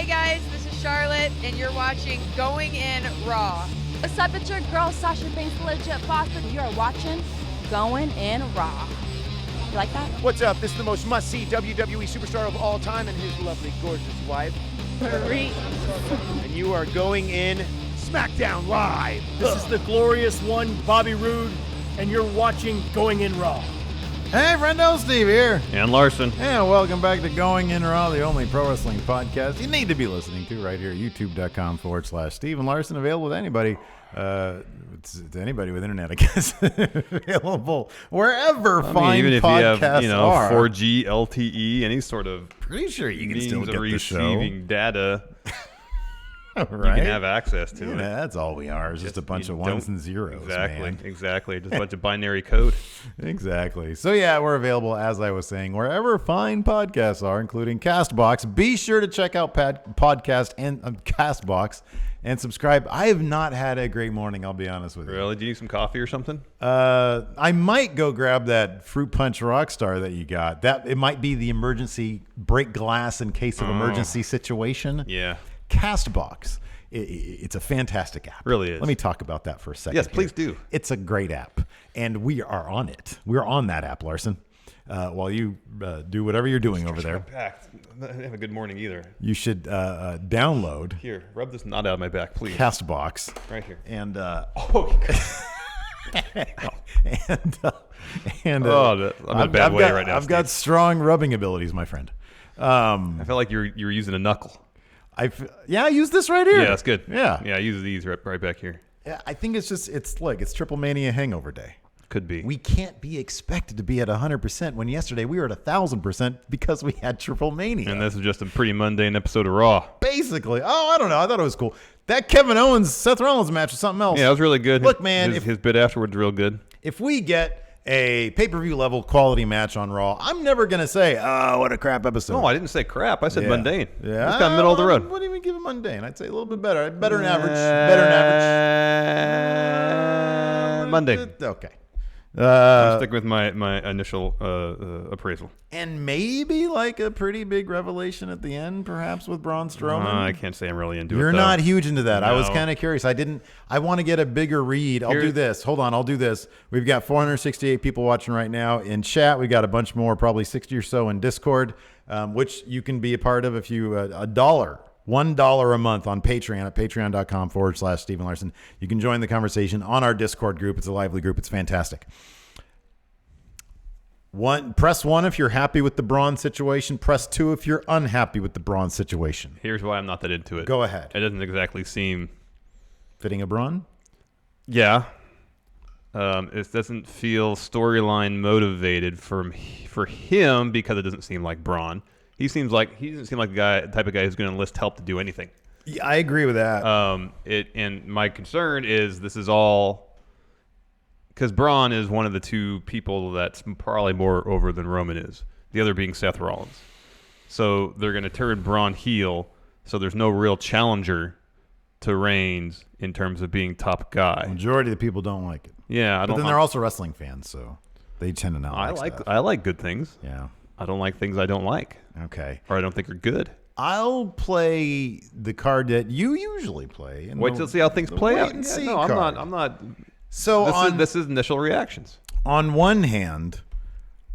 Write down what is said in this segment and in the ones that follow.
guys, this is Charlotte, and you're watching Going In Raw. What's up, it's your girl, Sasha Banks, Legit Foster. You're watching Going In Raw. You like that? What's up? This is the most must-see WWE superstar of all time and his lovely, gorgeous wife. Marie. And you are going in SmackDown Live. This is the glorious one, Bobby Roode, and you're watching Going In Raw. Hey, friendo, Steve here. And Larson. And welcome back to Going In Raw, the only pro wrestling podcast you need to be listening to right here at youtube.com/Steve and Larson. Available to anybody. It's to anybody with internet, I guess. Available wherever fine even if podcasts you have, are. 4G, LTE, any sort of Pretty sure you can means still of get the show. receiving data, Right? you can have access to Yeah, it. that's all we are. It's just a bunch of ones and zeros, man. Exactly. Just a bunch of binary code. Exactly. So, yeah, we're available, as I was saying, wherever fine podcasts are, including CastBox. Be sure to check out Podcast and CastBox and subscribe. I have not had a great morning, I'll be honest with you. Really? Do you need some coffee or something? I might go grab that Fruit Punch Rockstar that you got. It might be the emergency break glass in case of emergency situation. Yeah. CastBox. It's a fantastic app. Really is. Let me talk about that for a second. Yes, please do. It's a great app, and we are on it. We're on that app, Larson. While you do whatever you're doing over there, Packed. I didn't have a good morning either. you should download Here, rub this knot out of my back, please. CastBox. Right here. And I'm in a bad way right now, I've got strong rubbing abilities, my friend. I felt like you were using a knuckle. I use this right here. Yeah, that's good. Yeah. I use these right back here. Yeah, I think it's Triple Mania hangover day. Could be. We can't be expected to be at 100% when yesterday we were at 1,000% because we had Triple Mania. And this is just a pretty mundane episode of Raw. Basically. Oh, I don't know. I thought it was cool. That Kevin Owens, Seth Rollins match was something else. Yeah, it was really good. Look, man, his bit afterwards real good. If we get a pay-per-view level quality match on Raw, I'm never going to say, oh, what a crap episode. No, I didn't say crap. I said Yeah. mundane. Yeah. It's kind of middle of the I road. wouldn't even give it mundane. I'd say a little bit better. Better than average. Mundane. Okay. I'm sticking with my initial appraisal. And maybe like a pretty big revelation at the end, perhaps with Braun Strowman. I can't say I'm really into it. You're though. not huge into that. I was No. kind of curious. I want to get a bigger read. I'll do this. Hold on. I'll do this. We've got 468 people watching right now in chat. We've got a bunch more, probably 60 or so in Discord, which you can be a part of if you, $1 a month on Patreon at patreon.com/Stephen Larson. You can join the conversation on our Discord group. It's a lively group. It's fantastic. Press 1 if you're happy with the Braun situation. Press 2 if you're unhappy with the Braun situation. Here's why I'm not that into it. Go ahead. It doesn't exactly seem... Fitting a Braun? Yeah. It doesn't feel storyline motivated for him because it doesn't seem like Braun. He doesn't seem like the type of guy who's going to enlist help to do anything. Yeah, I agree with that. And my concern is this is all because Braun is one of the two people that's probably more over than Roman is. The other being Seth Rollins. So they're going to turn Braun heel. So there's no real challenger to Reigns in terms of being top guy. Majority of the people don't like it. Yeah, But then they're also wrestling fans, so they tend to not like stuff. I like good things. Yeah. I don't like things I don't like. Okay. Or I don't think are good. I'll play the card that you usually play. Wait till see how things play wait out. and see no, card. I'm not. So This is initial reactions. on one hand,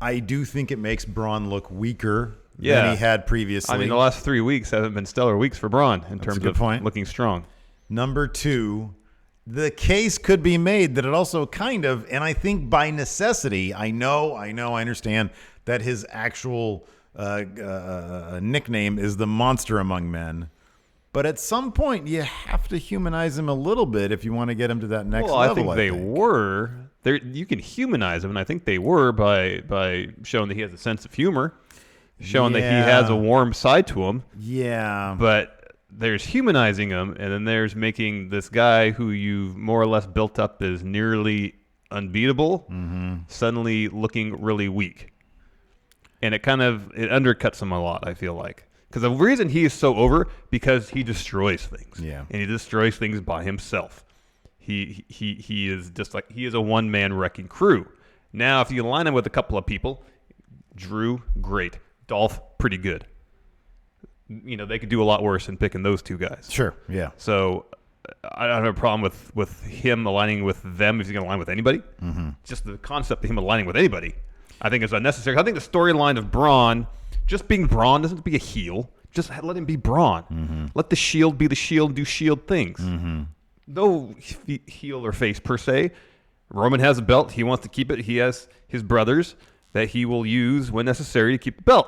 I do think it makes Braun look weaker than he had previously. I mean, the last 3 weeks haven't been stellar weeks for Braun in terms of looking strong. Number 2, the case could be made that it also kind of, and I think by necessity, I understand that his actual nickname is the Monster Among Men. But at some point, you have to humanize him a little bit if you want to get him to that next level. I think they were. You can humanize him, and I think they were by showing that he has a sense of humor, showing that he has a warm side to him. Yeah. But there's humanizing him, and then there's making this guy who you've more or less built up as nearly unbeatable suddenly looking really weak. And it undercuts him a lot, I feel like. Because the reason he is so over, because he destroys things. Yeah. And he destroys things by himself. He is just like, he is a one-man wrecking crew. Now, if you line him with a couple of people, Drew, great. Dolph, pretty good. they could do a lot worse than picking those two guys. Sure. Yeah. So I don't have a problem with him aligning with them if he's going to align with anybody. Just the concept of him aligning with anybody, I think, is unnecessary. I think the storyline of Braun, just being Braun, doesn't have to be a heel. Just let him be Braun. Let the Shield be the Shield, do Shield things. No heel or face per se. Roman has a belt. He wants to keep it. He has his brothers that he will use when necessary to keep the belt.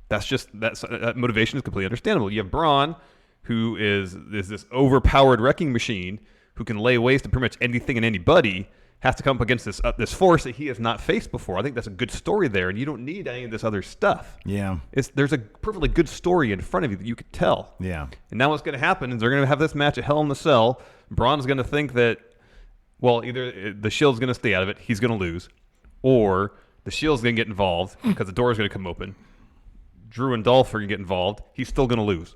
That motivation is completely understandable. You have Braun, who is this overpowered wrecking machine who can lay waste to pretty much anything and anybody, has to come up against this force that he has not faced before. I think that's a good story there, and you don't need any of this other stuff. Yeah. There's a perfectly good story in front of you that you could tell. Yeah. And now what's going to happen is they're going to have this match at Hell in the Cell. Braun's going to think that, well, either the Shield's going to stay out of it, he's going to lose, or the Shield's going to get involved because the door's going to come open. Drew and Dolph are going to get involved. He's still going to lose.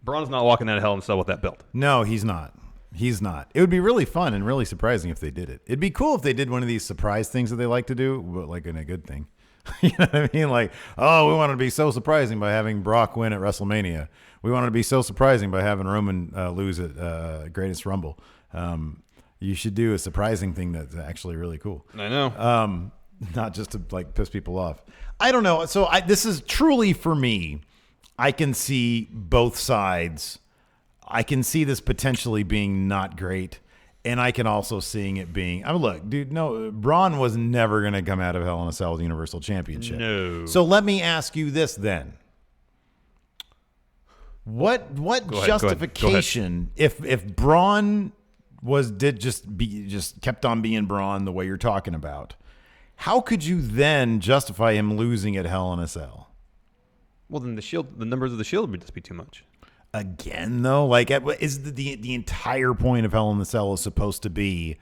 Braun's not walking out of Hell in a Cell with that belt. No, he's not. He's not. It would be really fun and really surprising if they did it. It'd be cool if they did one of these surprise things that they like to do, but like in a good thing. You know what I mean? Like, oh, we wanted to be so surprising by having Brock win at WrestleMania. We wanted to be so surprising by having Roman lose at Greatest Rumble. You should do a surprising thing that's actually really cool. I know. Not just to like piss people off. I don't know. So this is truly for me. I can see both sides. I can see this potentially being not great, and I can also seeing it being. I mean, look, dude. No, Braun was never going to come out of Hell in a Cell with the Universal Championship. No. So let me ask you this then. What justification if Braun just kept on being Braun the way you're talking about? How could you then justify him losing at Hell in a Cell? Well, then the numbers of the Shield would just be too much. Again, though, like, is the entire point of Hell in the Cell is supposed to be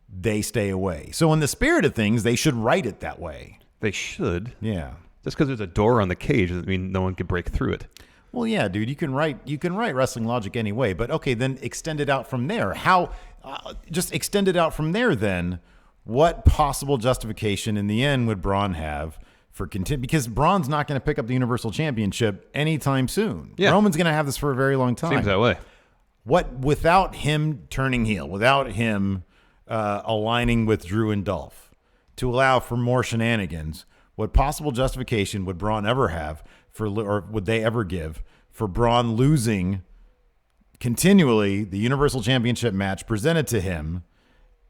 they stay away. So in the spirit of things, they should write it that way. They should. Yeah. Just because there's a door on the cage doesn't mean no one can break through it. Well, yeah, dude, you can write wrestling logic anyway, but okay, then extend it out from there. How? Just extend it out from there. Then, what possible justification in the end would Braun have for continue? Because Braun's not going to pick up the Universal Championship anytime soon. Yeah. Roman's going to have this for a very long time. Seems that way. Without him turning heel, without him aligning with Drew and Dolph to allow for more shenanigans, what possible justification would Braun ever have or would they ever give for Braun losing continually the Universal Championship match presented to him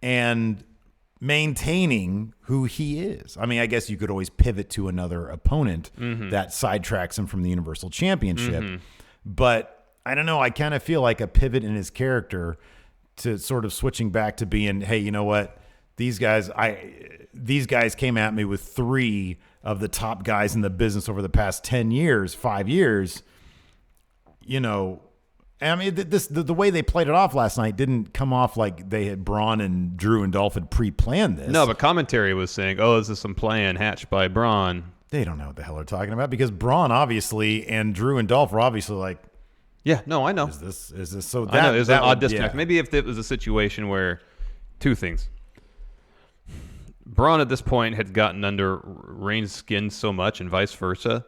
and maintaining who he is? I mean, I guess you could always pivot to another opponent that sidetracks him from the Universal Championship. But I don't know. I kind of feel like a pivot in his character to sort of switching back to being, hey, you know what? These guys came at me with 3 of the top guys in the business over the past 10 years, 5 years. You know, I mean, the way they played it off last night didn't come off like they had Braun and Drew and Dolph had pre-planned this. No, but commentary was saying, oh, this is some plan hatched by Braun. They don't know what the hell they're talking about because Braun obviously and Drew and Dolph were obviously like, yeah, no, I know. Is this so? That, I know, there's an odd would, disconnect. yeah. Maybe if it was a situation where 2 things. Braun at this point had gotten under Reigns' skin so much and vice versa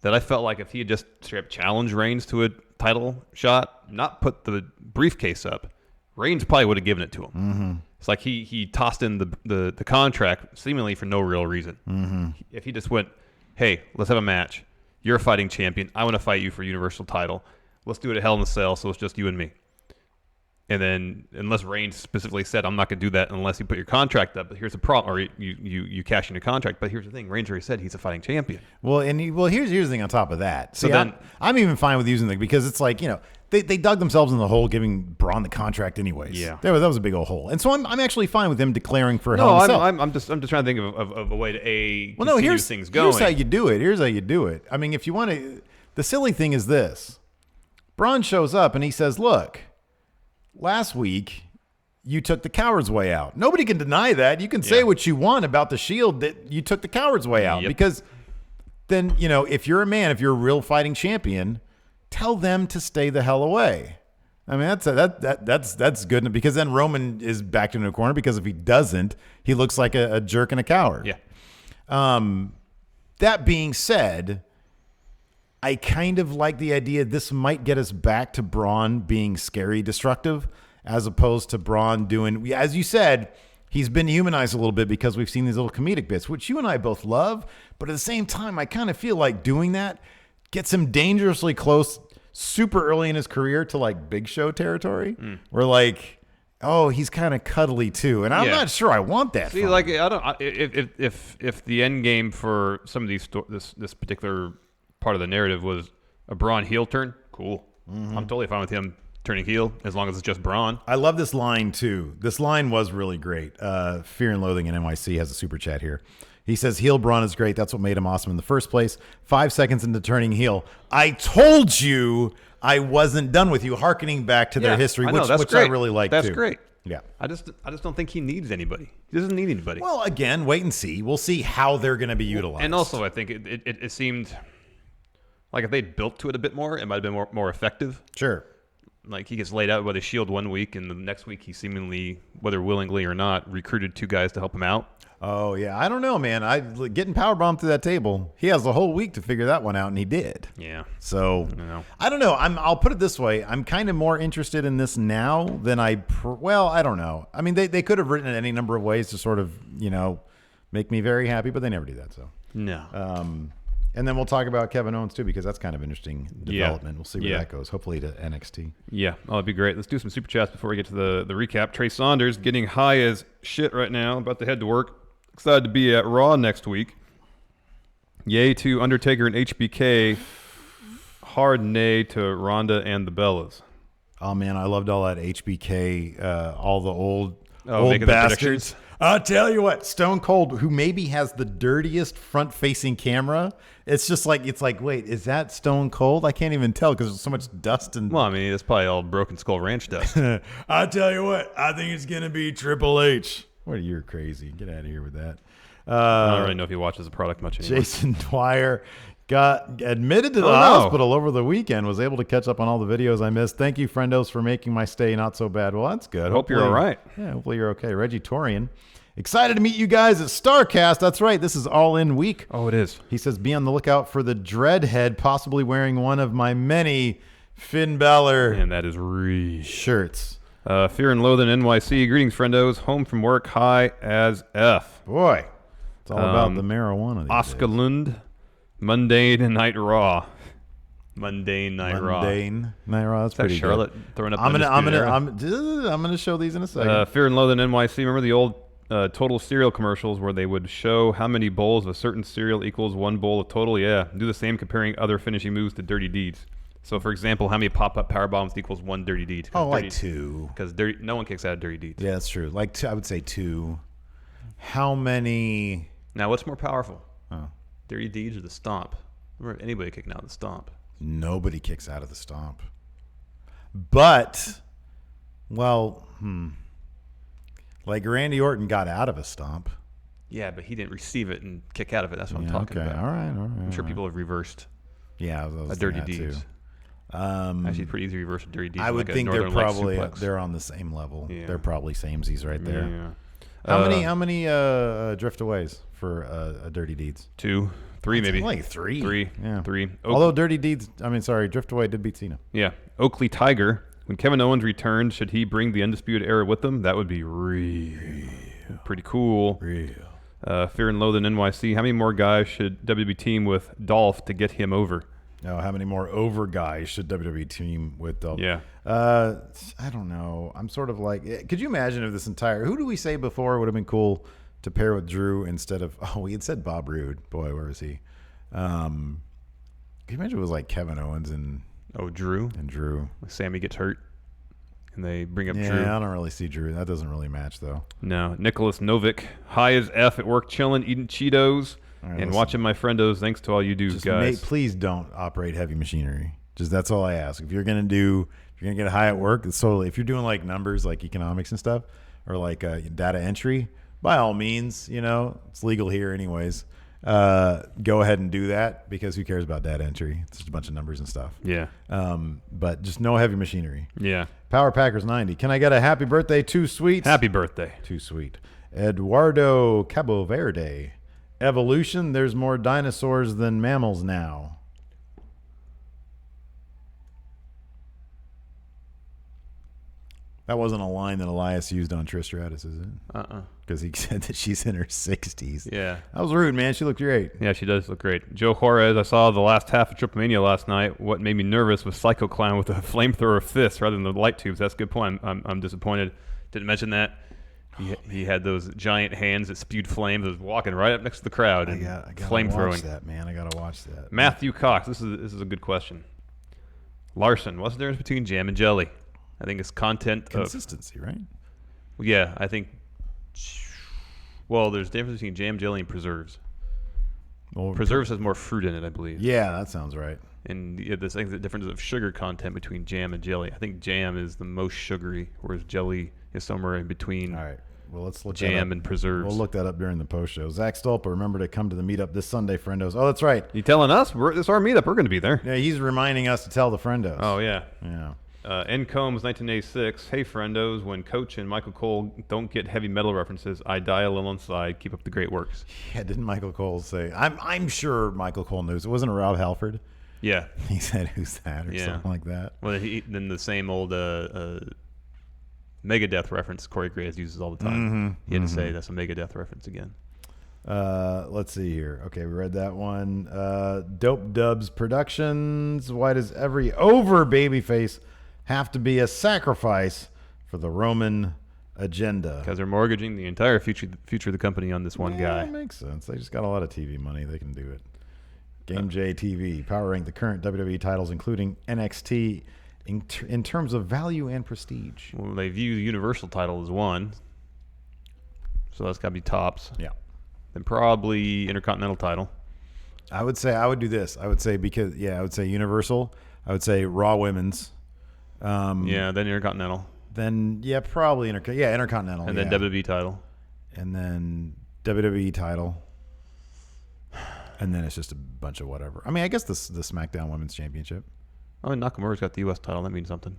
that I felt like if he had just straight up challenged Reigns to a title shot, not put the briefcase up, Reigns probably would have given it to him. It's like he tossed in the contract seemingly for no real reason. If he just went, hey, let's have a match. You're a fighting champion. I want to fight you for Universal title. Let's do it at Hell in a Cell so it's just you and me. And then, unless Reigns specifically said, I'm not going to do that unless you put your contract up, but here's the problem, or you cash in your contract. But here's the thing, Reigns already said he's a fighting champion. Well, here's the thing on top of that. So See, then, I'm even fine with using because it's like, you know, they dug themselves in the hole giving Braun the contract anyways. Yeah. That was a big old hole. And so I'm actually fine with him declaring for Hell in a Cell. I'm just trying to think of a way to continue things going. Here's how you do it. I mean, if you want to, the silly thing is this. Braun shows up and he says, look, last week, you took the coward's way out. Nobody can deny that. You can say what you want about the Shield that you took the coward's way out because then, you know, if you're a man, if you're a real fighting champion, tell them to stay the hell away. I mean, that's good because then Roman is backed into a corner because if he doesn't, he looks like a jerk and a coward. Yeah. That being said, I kind of like the idea this might get us back to Braun being scary destructive as opposed to Braun doing, as you said, he's been humanized a little bit because we've seen these little comedic bits, which you and I both love. But at the same time, I kind of feel like doing that gets him dangerously close super early in his career to like Big Show territory. Where like, oh, he's kind of cuddly too. And I'm not sure I want that. See, like, if the end game for some of these, this particular part of the narrative was a Braun heel turn, cool. I'm totally fine with him turning heel as long as it's just Braun. I love this line too. This line was really great. Fear and Loathing in NYC has a super chat here. He says, heel Braun is great. That's what made him awesome in the first place. 5 seconds into turning heel, I told you I wasn't done with you, hearkening back to their history, which I really like That's too. great. Yeah. I just don't think he needs anybody. He doesn't need anybody. Well, again, wait and see. We'll see how they're going to be utilized. And also, I think it seemed like if they'd built to it a bit more, it might have been more effective. Sure. Like he gets laid out by the Shield one week, and the next week he seemingly, whether willingly or not, recruited 2 guys to help him out. Oh, yeah. I don't know, man. Getting powerbombed through that table, he has the whole week to figure that one out, and he did. Yeah. So, I don't know. I'll put it this way. I'm kind of more interested in this now than I don't know. I mean, they could have written it any number of ways to sort of, make me very happy, but they never do that, so. No. And then we'll talk about Kevin Owens, too, because that's kind of interesting development. We'll see where that goes, hopefully to NXT. Yeah, that'd be great. Let's do some super chats before we get to the recap. Trey Saunders getting high as shit right now, about to head to work. Excited to be at Raw next week. Yay to Undertaker and HBK. Hard nay to Ronda and the Bellas. Oh, man, I loved all that HBK, all the old making bastards. I'll tell you what, Stone Cold, who maybe has the dirtiest front-facing camera, it's like, wait, is that Stone Cold? I can't even tell because there's so much dust. Well, I mean, it's probably all Broken Skull Ranch dust. I'll tell you what, I think it's going to be Triple H. What, you're crazy. Get out of here with that. I don't really know if he watches the product much anymore. Jason Dwyer got admitted to the hospital over the weekend, was able to catch up on all the videos I missed. Thank you, friendos, for making my stay not so bad. Well, that's good. Hope you're all right. Yeah, hopefully you're okay. Reggie Torian. Excited to meet you guys at StarCast. That's right. This is All In Week. Oh, it is. He says, be on the lookout for the Dreadhead, possibly wearing one of my many Finn Balor and that is shirts. Fear and Loathing NYC. Greetings, friendos. Home from work, high as F. Boy, it's all about the marijuana. Oscar Lund, Mundane Night Raw. Mundane Night Raw. That's pretty Charlotte good. throwing up. I'm gonna show these in a second. Fear and Loathing NYC. Remember the old Total cereal commercials where they would show how many bowls of a certain cereal equals one bowl of Total? Yeah. Do the same comparing other finishing moves to Dirty Deeds. So, for example, how many pop-up power bombs equals one Dirty Deed? Like 2. Because no one kicks out of Dirty Deeds. Yeah, that's true. Like 2, I would say 2. How many? Now, what's more powerful? Oh. Dirty Deeds or the Stomp? Remember anybody kicking out of the Stomp? Nobody kicks out of the Stomp. But, like Randy Orton got out of a Stomp. Yeah, but he didn't receive it and kick out of it. That's what I'm talking about. All right. I'm sure people have reversed. Yeah, a Dirty Deeds. Actually, it's pretty easy to reverse a Dirty Deeds. I would think they're on the same level. Yeah. They're probably samesies right there. Yeah. How many drift-aways for a Dirty Deeds? 2, 3 maybe. Like 3. Yeah. 3. Although Drift-Away did beat Cena. Yeah. Oakley Tiger. When Kevin Owens returns, should he bring the Undisputed Era with him? That would be pretty cool. Fear and Loathing NYC. How many more guys should WWE team with Dolph to get him over? No, how many more over guys should WWE team with Dolph? Yeah. I don't know. I'm sort of like, could you imagine if this entire, who do we say before would have been cool to pair with Drew instead of, we had said Bob Roode. Boy, where is he? Can you imagine it was like Kevin Owens and Drew? And Drew. Sammy gets hurt. And they bring up Drew. Yeah, I don't really see Drew. That doesn't really match, though. No. Nicholas Novick, high as F at work, chilling, eating Cheetos, and watching my friendos. Thanks to all you do, guys. Please don't operate heavy machinery. Just that's all I ask. If you're gonna get high at work, it's totally. If you're doing like numbers, like economics and stuff, or like data entry, by all means, it's legal here anyways. Go ahead and do that because who cares about data entry? It's just a bunch of numbers and stuff. Yeah. But just no heavy machinery. Yeah. Power Packers 90. Can I get a happy birthday? 2 sweets. Happy birthday. 2 sweet. Eduardo Cabo Verde. Evolution. There's more dinosaurs than mammals now. That wasn't a line that Elias used on Trish Stratus, is it? Uh-uh. Because he said that she's in her 60s. Yeah. That was rude, man. She looked great. Yeah, she does look great. Joe Juarez, I saw the last half of Triple Mania last night. What made me nervous was Psycho Clown with a flamethrower fist rather than the light tubes. That's a good point. I'm disappointed. Didn't mention that. He had those giant hands that spewed flames. He was walking right up next to the crowd and I gotta flame throwing. watch that, man. I gotta watch that. Matthew Cox, this is a good question. Larson, what's the difference between jam and jelly? I think it's Consistency, right? Yeah, I think. Well, there's a difference between jam, jelly, and preserves. Well, Preserves has more fruit in it, I believe. Yeah, that sounds right. And there's the difference of sugar content between jam and jelly. I think jam is the most sugary, whereas jelly is somewhere in between. All right. Well, let's look jam and preserves. We'll look that up during the post show. Zach Stolpa, remember to come to the meetup this Sunday, friendos. Oh, that's right. You telling us? It's our meetup. We're going to be there. Yeah, he's reminding us to tell the friendos. Oh, yeah. Yeah. N. Combs, 1986. Hey, friendos. When Coach and Michael Cole don't get heavy metal references, I die a little inside. Keep up the great works. Yeah, didn't Michael Cole say? I'm sure Michael Cole knows. It wasn't Rob Halford. Yeah. He said, "Who's that?" or something like that. Well, then the same old Megadeth reference Corey Graves uses all the time. He had to say that's a Megadeth reference again. Let's see here. Okay, we read that one. Dope Dubs Productions. Why does every over babyface have to be a sacrifice for the Roman agenda? Because they're mortgaging the entire future of the company on this one guy. That makes sense. They just got a lot of TV money. They can do it. Game J TV. Power rank the current WWE titles, including NXT, in terms of value and prestige. Well, they view the Universal title as one. So that's got to be tops. Yeah. Then probably Intercontinental title. I would do this. I would say Universal. I would say Raw Women's. Then Intercontinental. Then probably Intercontinental. And then WWE title. And then WWE title. And then it's just a bunch of whatever. I mean, I guess the SmackDown Women's Championship. Oh, and Nakamura's got the U.S. title. That means something.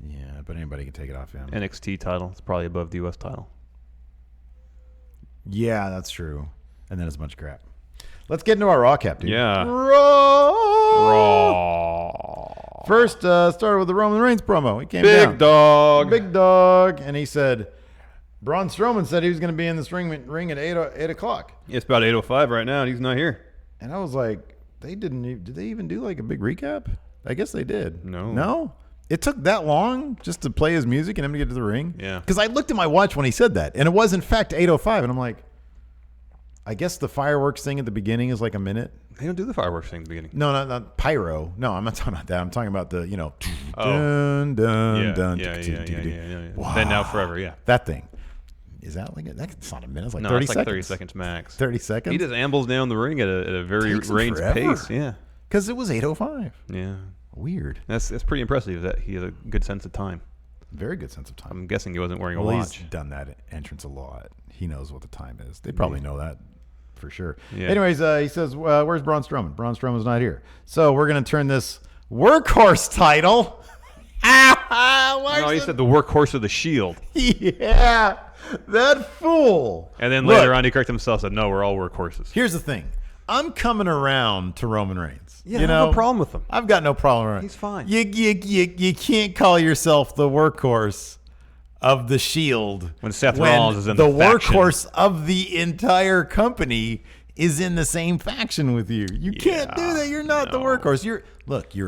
Yeah, but anybody can take it off him. NXT title. It's probably above the U.S. title. Yeah, that's true. And then it's a bunch of crap. Let's get into our Raw cap, dude. Yeah. Raw. First, started with the Roman Reigns promo. He came down. Big dog. And he said, Braun Strowman said he was going to be in this ring at 8 o'clock. It's about 8:05 right now, and he's not here. And I was like, did they even do like a big recap? I guess they did. No? It took that long just to play his music and him to get to the ring? Yeah. Because I looked at my watch when he said that, and it was, in fact, 8:05. And I'm like, I guess the fireworks thing at the beginning is like a minute. They don't do the fireworks thing at the beginning. No, not pyro. No, I'm not talking about that. I'm talking about the, Oh. dun, dun, dun. Yeah. Wow. Then now forever, yeah. That thing. Is that like that's not a minute. It's like No, 30 it's like seconds. 30 seconds max. 30 seconds? He just ambles down the ring at a very Takes him Reigns forever. pace. Yeah. Because it was 8:05. Yeah. Weird. That's pretty impressive that he has a good sense of time. Very good sense of time. I'm guessing he wasn't wearing a Well, watch. he's done that entrance a lot. He knows what the time is. They probably know that for sure. Yeah. Anyways, he says, where's Braun Strowman? Braun Strowman's not here. So we're going to turn this workhorse title. No, he said the workhorse of the Shield. Yeah, that fool. And then Look, later on, he corrected himself and said, no, we're all workhorses. here's the thing. I'm coming around to Roman Reigns. Yeah, you I know, have no problem with him. I've got no problem with him. He's fine. You can't call yourself the workhorse of the Shield When Seth Rollins is in the the faction. workhorse of the entire company is in the same faction with you. You can't do that. You're not the workhorse. You're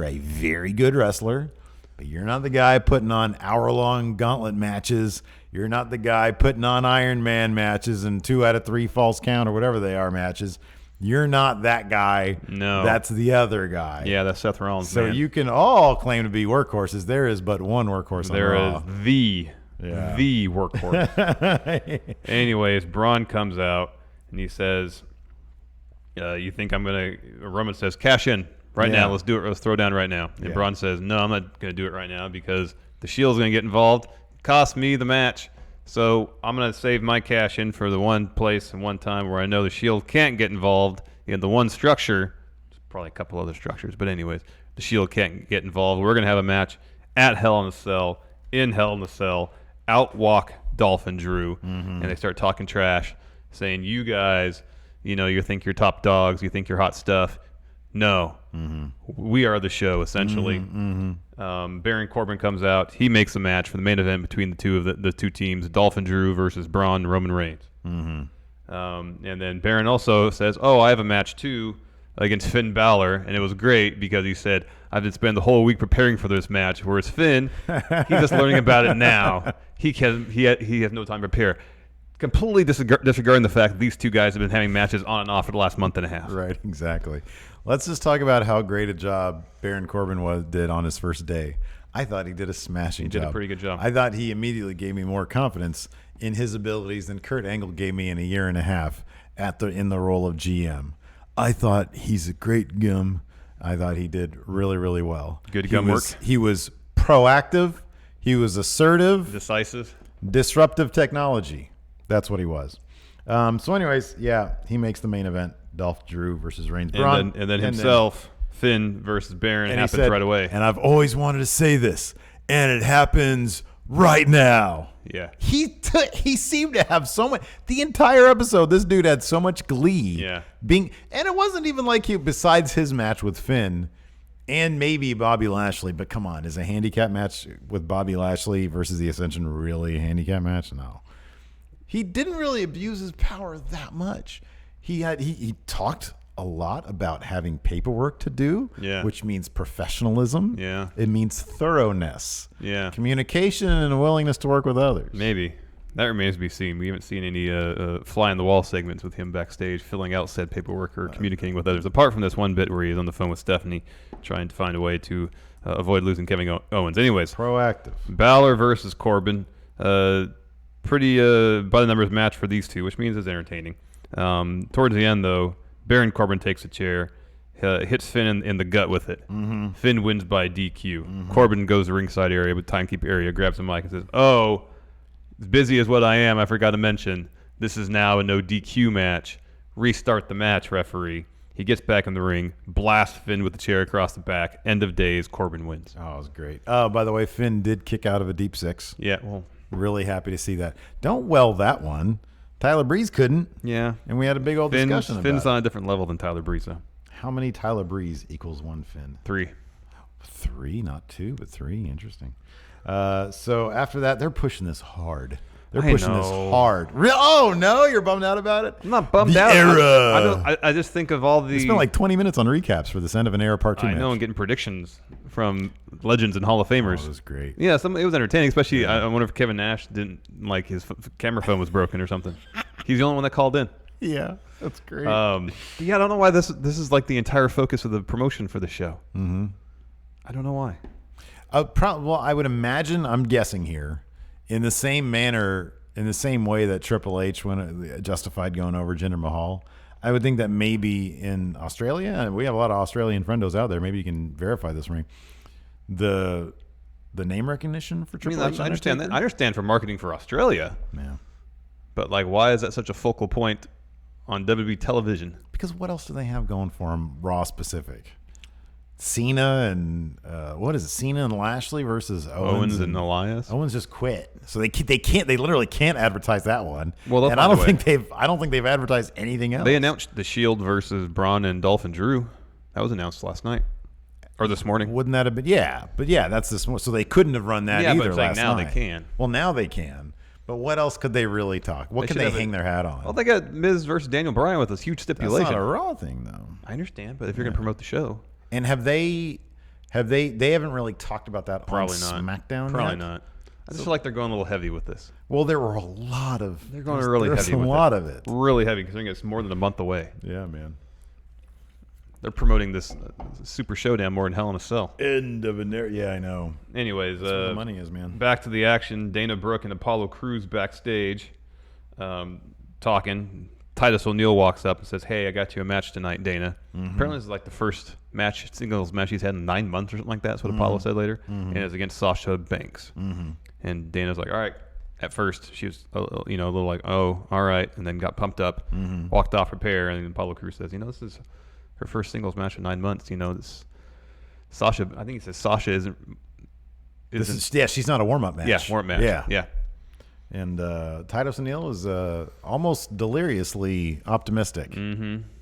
a very good wrestler, but you're not the guy putting on hour-long gauntlet matches. You're not the guy putting on Iron Man matches and 2 out of 3 false count or whatever they are matches. You're not that guy. No. That's the other guy. Yeah, that's Seth Rollins. So man. you can all claim to be workhorses. There is but one workhorse on There Raw. is the workhorse. Anyways, Braun comes out and he says, you think I'm going to... Roman says, cash in right now. Let's do it. Let's throw down right now. And Braun says, no, I'm not going to do it right now because the Shield's going to get involved. It cost me the match. So I'm going to save my cash in for the one place and one time where I know the Shield can't get involved in the one structure. There's probably a couple other structures, but anyways, the Shield can't get involved. We're going to have a match at Hell in a Cell, in Hell in a Cell, outwalk Dolph and Drew, and they start talking trash, saying, you guys, you think you're top dogs, you think you're hot stuff. No. We are the show, essentially. Baron Corbin comes out. He makes a match for the main event between the two of the two teams, Dolph and Drew versus Braun and Roman Reigns. And then Baron also says, oh, I have a match too against Finn Balor. And it was great because he said, I've been spending the whole week preparing for this match, whereas Finn, he's just learning about it now. He has no time to prepare. Completely disregarding the fact that these two guys have been having matches on and off for the last month and a half. Right, exactly. Let's just talk about how great a job Baron Corbin did on his first day. I thought he did a smashing job. He did a pretty good job. I thought he immediately gave me more confidence in his abilities than Kurt Angle gave me in a year and a half in the role of GM. I thought he's a great gum. I thought he did really, really well. Good gum work. He was proactive. He was assertive. Decisive. Disruptive technology. That's what he was. So anyways, yeah, he makes the main event. Dolph Drew versus Reigns. And then himself, Finn versus Baron, happens right away. And I've always wanted to say this, and it happens right now. Yeah. He seemed to have so much. The entire episode, this dude had so much glee. Yeah. And it wasn't even like besides his match with Finn and maybe Bobby Lashley, but come on, is a handicap match with Bobby Lashley versus the Ascension really a handicap match? No. He didn't really abuse his power that much. He talked a lot about having paperwork to do, which means professionalism. Yeah. It means thoroughness. Yeah. Communication and a willingness to work with others. Maybe. That remains to be seen. We haven't seen any fly-on-the-wall segments with him backstage filling out said paperwork or communicating with others, apart from this one bit where he's on the phone with Stephanie trying to find a way to avoid losing Kevin Owens. Anyways. Proactive. Balor versus Corbin. Pretty by-the-numbers match for these two, which means it's entertaining. Towards the end, though, Baron Corbin takes a chair, hits Finn in the gut with it. Finn wins by DQ. Corbin goes to ringside area with timekeeper area, grabs the mic and says, oh, as busy as what I am, I forgot to mention, this is now a no DQ match. Restart the match, referee. He gets back in the ring, blasts Finn with the chair across the back. End of days, Corbin wins. Oh, it was great. Oh, by the way, Finn did kick out of a deep six. Yeah, well. Really happy to see that. Don't well that one. Tyler Breeze couldn't. Yeah. And we had a big old discussion about Finn's it. on a different level than Tyler Breeze, though. How many Tyler Breeze equals one Finn? 3. 3, not 2, but 3. Interesting. So after that, they're pushing this hard. They're I pushing this know. hard. Oh, no? You're bummed out about it? I'm not bummed the out. Era. I just think of all the... We spent like 20 minutes on recaps for this end of an era part 2 match. I know, and getting predictions from legends and Hall of Famers. Oh, it was great. Yeah, it was entertaining, especially I wonder if Kevin Nash didn't, like, his camera phone was broken or something. He's the only one that called in. Yeah, that's great. Yeah, I don't know why this is like the entire focus of the promotion for the show. I don't know why. Well, I would imagine, I'm guessing here, in the same manner, in the same way that Triple H justified going over Jinder Mahal, I would think that maybe in Australia, and we have a lot of Australian friendos out there, maybe you can verify this for me, the name recognition for Triple H. I understand that. I understand for marketing for Australia. Yeah. But, like, why is that such a focal point on WWE television? Because what else do they have going for them, Raw specific? Cena and what is it? Cena and Lashley versus Owens and Elias. Owens just quit, so they literally can't advertise that one. Well, and I don't think they've advertised anything else. They announced the Shield versus Braun and Dolph and Drew. That was announced last night or this morning. Wouldn't that have been? Yeah, but yeah, that's this. So they couldn't have run that either but last now night. they can. Well, now they can. But what else could they really talk? What could they hang their hat on? Well, they got Miz versus Daniel Bryan with this huge stipulation. That's not a Raw thing, though. I understand, but if you're going to promote the show, and they haven't really talked about that probably on not. SmackDown Probably yet? not. I just feel like they're going a little heavy with this. Well, there were a lot of. They're going really heavy. A lot of it. Really heavy, considering it's more than a month away. Yeah, man. They're promoting this Super Showdown more than Hell in a Cell. End of an era. Yeah, I know. Anyways, that's where the money is, man. Back to the action. Dana Brooke and Apollo Crews backstage, talking. Titus O'Neil walks up and says, "Hey, I got you a match tonight, Dana." Apparently, this is like the first singles match he's had in 9 months or something like that. That's what Apollo said later, and it's against Sasha Banks. And Dana's like, "All right." At first, she was a little like, "Oh, all right," and then got pumped up, walked off her pair, and then Apollo Crews says, "This is her first singles match in 9 months. This Sasha. I think he says Sasha isn't. She's not a warm-up match. Yeah, warm-up match. Yeah. And Titus O'Neil is almost deliriously optimistic.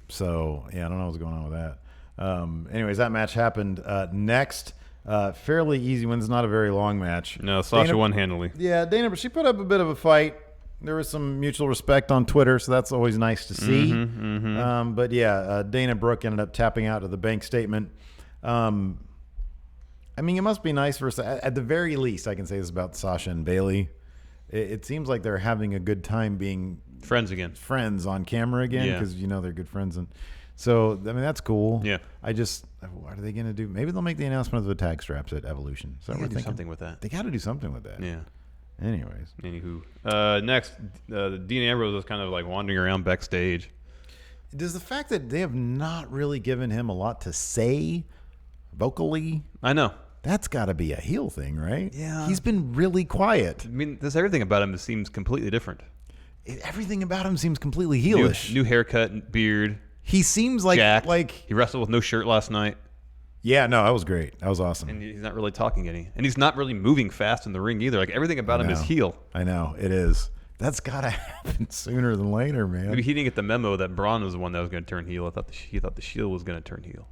So, yeah, I don't know what's going on with that. Anyways, that match happened. Next, fairly easy one. It's not a very long match. No, Sasha won handily. Yeah, Dana, she put up a bit of a fight. There was some mutual respect on Twitter, so that's always nice to see. But yeah, Dana Brooke ended up tapping out of the bank statement. I mean, it must be nice for at the very least. I can say this about Sasha and Bailey. It seems like they're having a good time being friends on camera again, because they're good friends, and so I mean that's cool. Yeah. What are they gonna do? Maybe they'll make the announcement of the tag straps at Evolution. So we're thinking something with that. They got to do something with that. Yeah. Anyways. Anywho, next, Dean Ambrose was kind of like wandering around backstage. Does the fact that they have not really given him a lot to say vocally? I know. That's got to be a heel thing, right? Yeah. He's been really quiet. I mean, there's everything about him that seems completely different. Everything about him seems completely heelish. New haircut and beard. He seems like jacked. He wrestled with no shirt last night. Yeah, no, that was great. That was awesome. And he's not really talking any. And he's not really moving fast in the ring either. Like, everything about him is heel. I know, it is. That's got to happen sooner than later, man. Maybe he didn't get the memo that Braun was the one that was going to turn heel. He thought the Shield was going to turn heel.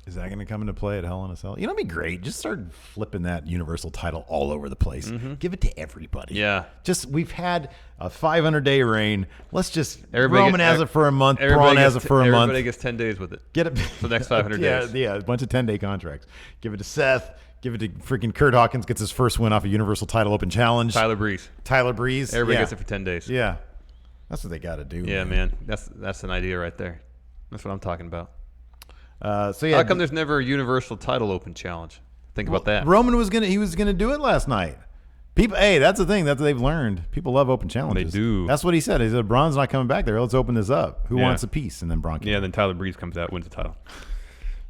Is that going to come into play at Hell in a Cell? It'd be great. Just start flipping that Universal title all over the place. Give it to everybody. Yeah. We've had a 500-day reign. Let's just Roman has it for a month. Braun has it for a month. Everybody gets 10 days with it. Get it for the next 500 days. Yeah, a bunch of 10-day contracts. Give it to Seth. Give it to freaking Kurt Hawkins. Gets his first win off a Universal title open challenge. Tyler Breeze. Everybody gets it for 10 days. Yeah. That's what they got to do. Yeah, man. That's an idea right there. That's what I'm talking about. How come there's never a Universal title open challenge? Think about that. Roman was gonna do it last night. People, that's the thing that they've learned. People love open challenges. They do. That's what he said. He said Braun's not coming back there. Let's open this up. Who wants a piece? And then Braun. Then Tyler Breeze comes out, wins the title.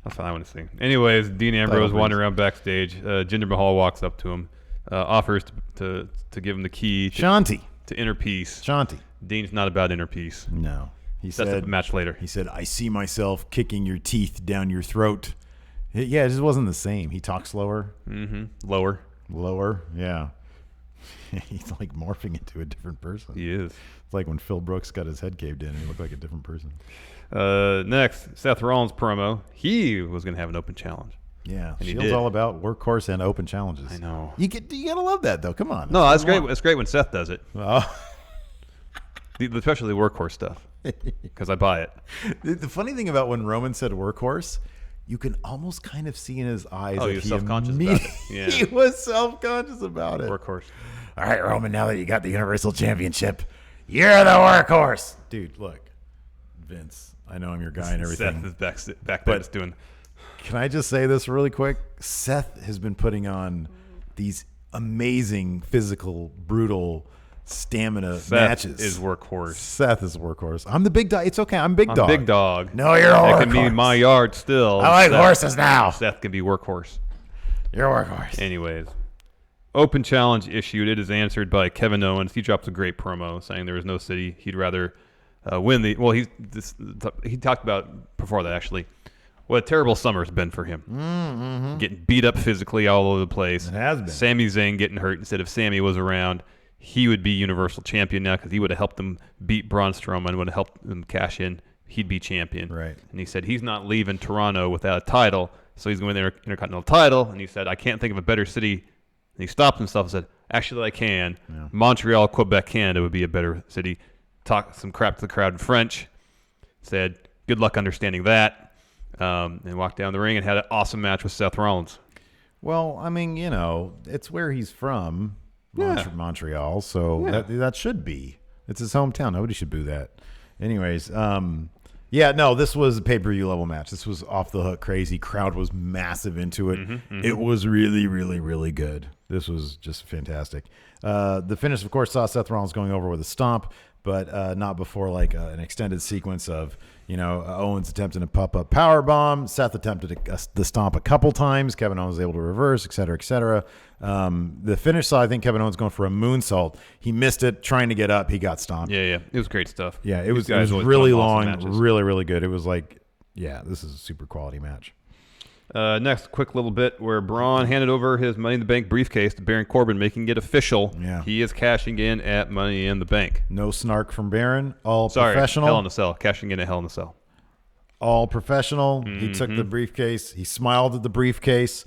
That's what I want to see. Anyways, Dean Ambrose wandering around backstage. Jinder Mahal walks up to him, offers to give him the key. To inner peace. Shanti. Dean's not about inner peace. No. He said the match later. He said, "I see myself kicking your teeth down your throat." Yeah, it just wasn't the same. He talked slower. Lower. Yeah. He's like morphing into a different person. He is. It's like when Phil Brooks got his head caved in and he looked like a different person. Next, Seth Rollins promo. He was going to have an open challenge. Yeah, and Shield's all about workhorse and open challenges. I know. You gotta love that though. Come on. No, that's great. It's great when Seth does it. Oh. Especially the workhorse stuff, because I buy it. The funny thing about when Roman said workhorse, you can almost kind of see in his eyes that he was self-conscious about it. Yeah. He was self-conscious about it. Workhorse. All right, Roman, now that you got the Universal Championship, you're the workhorse. Dude, look, Vince, I know I'm your guy and everything. Seth is back there just doing... Can I just say this really quick? Seth has been putting on these amazing physical, brutal stamina matches. Seth is workhorse. Seth is workhorse. I'm the big dog. It's okay. I'm big dog. Big dog. No, you're a workhorse. That can be my yard still. I like horses now. Seth can be workhorse. You're a workhorse. Anyways, open challenge issued. It is answered by Kevin Owens. He drops a great promo saying there is no city he'd rather win the. Well, he talked about before that actually. What a terrible summer it's been for him. Getting beat up physically all over the place. It has been. Sami Zayn getting hurt. Instead of Sami was around, he would be Universal Champion now because he would have helped them beat Braun Strowman, would have helped them cash in. He'd be champion. Right. And he said he's not leaving Toronto without a title, so he's going to win the Intercontinental title. And he said, I can't think of a better city. And he stopped himself and said, actually, I can. Yeah. Montreal, Quebec, Canada would be a better city. Talked some crap to the crowd in French. Said, good luck understanding that. And walked down the ring and had an awesome match with Seth Rollins. Well, I mean, it's where he's from, Montreal, so that should be. It's his hometown. Nobody should boo that. Anyways, this was a pay-per-view level match. This was off the hook crazy. Crowd was massive into it. It was really, really, really good. This was just fantastic. The finish, of course, saw Seth Rollins going over with a stomp, but not before an extended sequence of Owens attempting to pop up power bomb. Seth attempted the stomp a couple times. Kevin Owens was able to reverse, et cetera, et cetera. The finish saw, I think, Kevin Owens going for a moonsault. He missed it, trying to get up. He got stomped. Yeah. It was great stuff. Yeah, it was really long, really, really good. It was this is a super quality match. Next, quick little bit where Braun handed over his Money in the Bank briefcase to Baron Corbin, making it official. Yeah. He is cashing in at Money in the Bank. No snark from Baron. Professional. Hell in a Cell. Cashing in at Hell in a Cell. all professional. He took the briefcase. He smiled at the briefcase.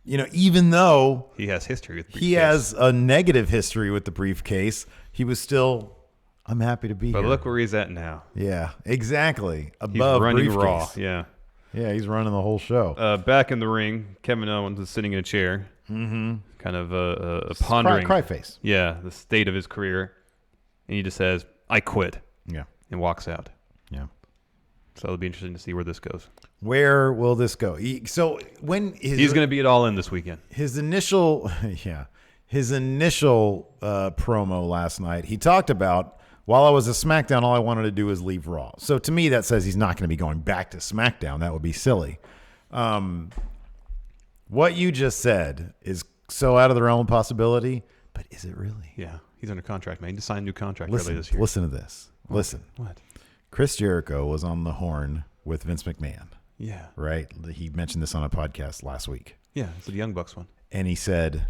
Even though He has history with briefcase. he has a negative history with the briefcase, he was still, I'm happy to be here. But look where he's at now. Yeah, exactly. He's Above running briefcase. Raw. Yeah. Yeah, he's running the whole show. Back in the ring, Kevin Owens is sitting in a chair, kind of pondering. Cry face. Yeah, the state of his career, and he just says, "I quit," Yeah, and walks out. yeah. So it'll be interesting to see where this goes. Where will this go? He's going to be it all in this weekend. His initial, promo last night, he talked about, while I was at SmackDown, all I wanted to do was leave Raw. So to me, that says he's not going to be going back to SmackDown. That would be silly. What you just said is so out of the realm of possibility, but is it really? Yeah, he's under contract, man. He just signed a new contract earlier this year. Listen to this. Listen. What? Chris Jericho was on the horn with Vince McMahon, Yeah. right? He mentioned this on a podcast last week. Yeah, it's the Young Bucks one. And he said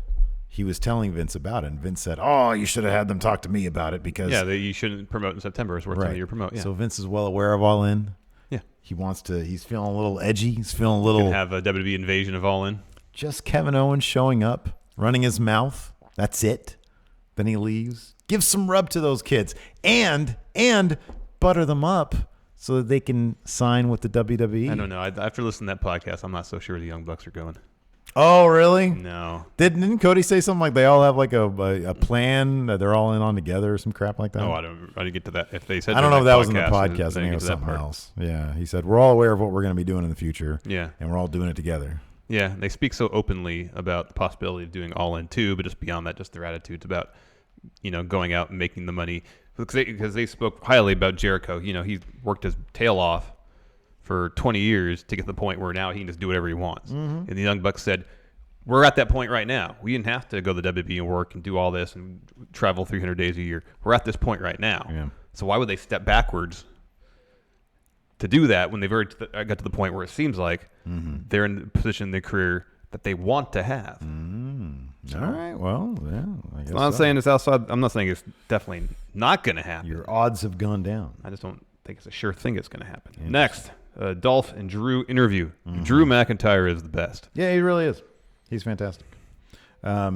he was telling Vince about it. And Vince said, "Oh, you should have had them talk to me about it because you shouldn't promote in September. It's worth telling you to promote. Yeah. So Vince is well aware of All In. Yeah. He wants to. He's feeling a little edgy. He's feeling a You little. can have a WWE invasion of All In. Just Kevin Owens showing up, running his mouth. That's it. Then he leaves. Give some rub to those kids and butter them up so that they can sign with the WWE. I don't know. After listening to that podcast, I'm not so sure the Young Bucks are going. Oh, really? No. Didn't Cody say something like they all have like a plan that they're all in on together or some crap like that? No, I didn't get to that. If they said I don't know if that was in the I podcast. I didn't think it get was to that something part. else. Yeah, he said we're all aware of what we're going to be doing in the future. Yeah. And we're all doing it together. Yeah, they speak so openly about the possibility of doing All In too, but just beyond that, just their attitudes about, going out and making the money. Because they spoke highly about Jericho. He worked his tail off for 20 years to get to the point where now he can just do whatever he wants. And the Young Bucks said, we're at that point right now. We didn't have to go to the WWE and work and do all this and travel 300 days a year. We're at this point right now. Yeah. So why would they step backwards to do that when they've already got to the point where it seems like they're in the position in their career that they want to have? All right. Well, yeah. I guess I'm not saying it's outside. I'm not saying it's definitely not going to happen. your odds have gone down. I just don't think it's a sure thing it's going to happen. Next, Dolph and Drew interview. Drew McIntyre is the best. Yeah, he really is. He's fantastic. I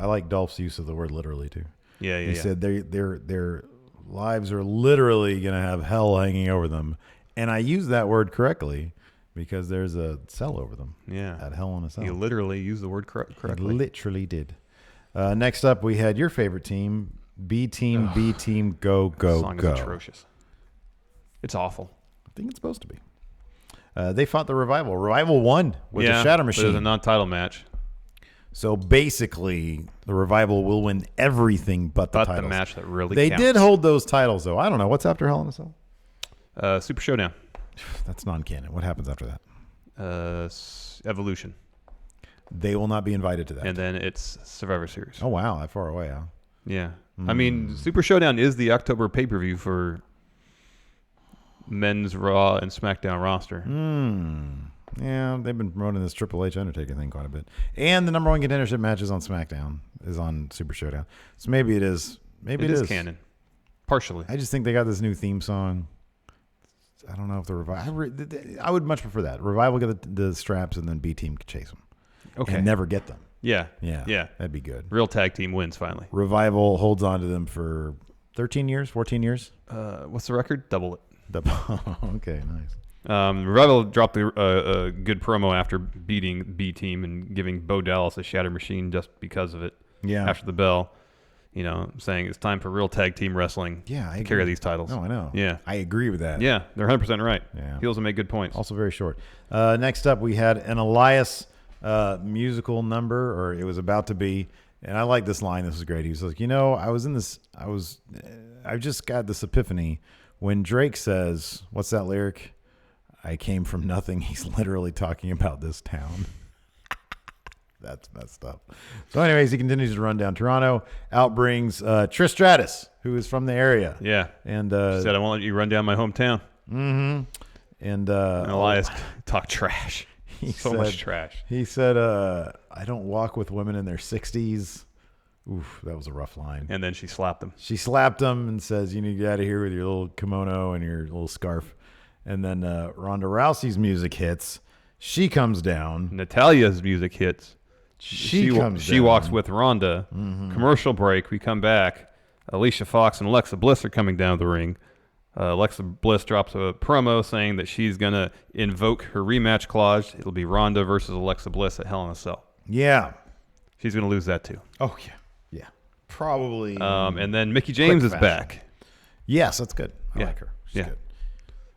like Dolph's use of the word literally too. Yeah. He said their lives are literally going to have hell hanging over them, and I use that word correctly because there's a cell over them. Yeah. At Hell in a Cell. You literally used the word correctly. He literally did. Next up, we had your favorite team, B Team, B Team, go, go, Song go. is atrocious. It's awful. I think it's supposed to be. They fought the Revival. Revival won with the Shatter But it was Machine. a non-title match. So basically, the Revival will win everything but the titles. the match that really They counts. did hold those titles, though. I don't know. What's after Hell in a Cell? Super Showdown. That's non-canon. What happens after that? Evolution. They will not be invited to that. And then it's Survivor Series. Oh, wow. That far away, huh? Yeah. I mean, Super Showdown is the October pay-per-view for men's Raw and SmackDown roster. Yeah, they've been promoting this Triple H Undertaker thing quite a bit. And the number one contendership match is on SmackDown, is on Super Showdown. So maybe it is. Maybe it is canon. Partially. I just think they got this new theme song. I don't know if the Revival... I would much prefer that. Revival get the straps and then B Team could chase them. Okay. And never get them. Yeah. Yeah. That'd be good. Real tag team wins finally. Revival holds on to them for 13 years, 14 years? What's the record? Double it. Okay, nice. Revival dropped a good promo after beating B Team and giving Bo Dallas a Shatter Machine just because of it. Yeah. After the bell, saying it's time for real tag team wrestling. Yeah, I to carry agree. these titles. No, I know. Yeah, I agree with that. Yeah, they're 100% right. Yeah. Heels will make good points. Also very short. Next up, we had an Elias musical number, or it was about to be. And I like this line. This was great. He was like, I just got this epiphany when Drake says, what's that lyric? I came from nothing. He's literally talking about this town. That's messed up. So anyways, he continues to run down Toronto. Out brings Trish Stratus, who is from the area. Yeah. And she said, I won't let you run down my hometown. Mm-hmm. And Elias talk trash. Much trash. He said, I don't walk with women in their 60s. Oof, that was a rough line. And then she slapped him. She slapped him and says, you need to get out of here with your little kimono and your little scarf. And then Ronda Rousey's music hits. She comes down. Natalia's music hits. She comes She down. walks with Ronda. Commercial break. We come back. Alicia Fox and Alexa Bliss are coming down the ring. Alexa Bliss drops a promo saying that she's going to invoke her rematch clause. It'll be Ronda versus Alexa Bliss at Hell in a Cell. Yeah. She's going to lose that too. Oh, yeah. Yeah. Probably. And then Mickie James is fashion. back. Yes, that's good. I Yeah. like her. She's Yeah. good.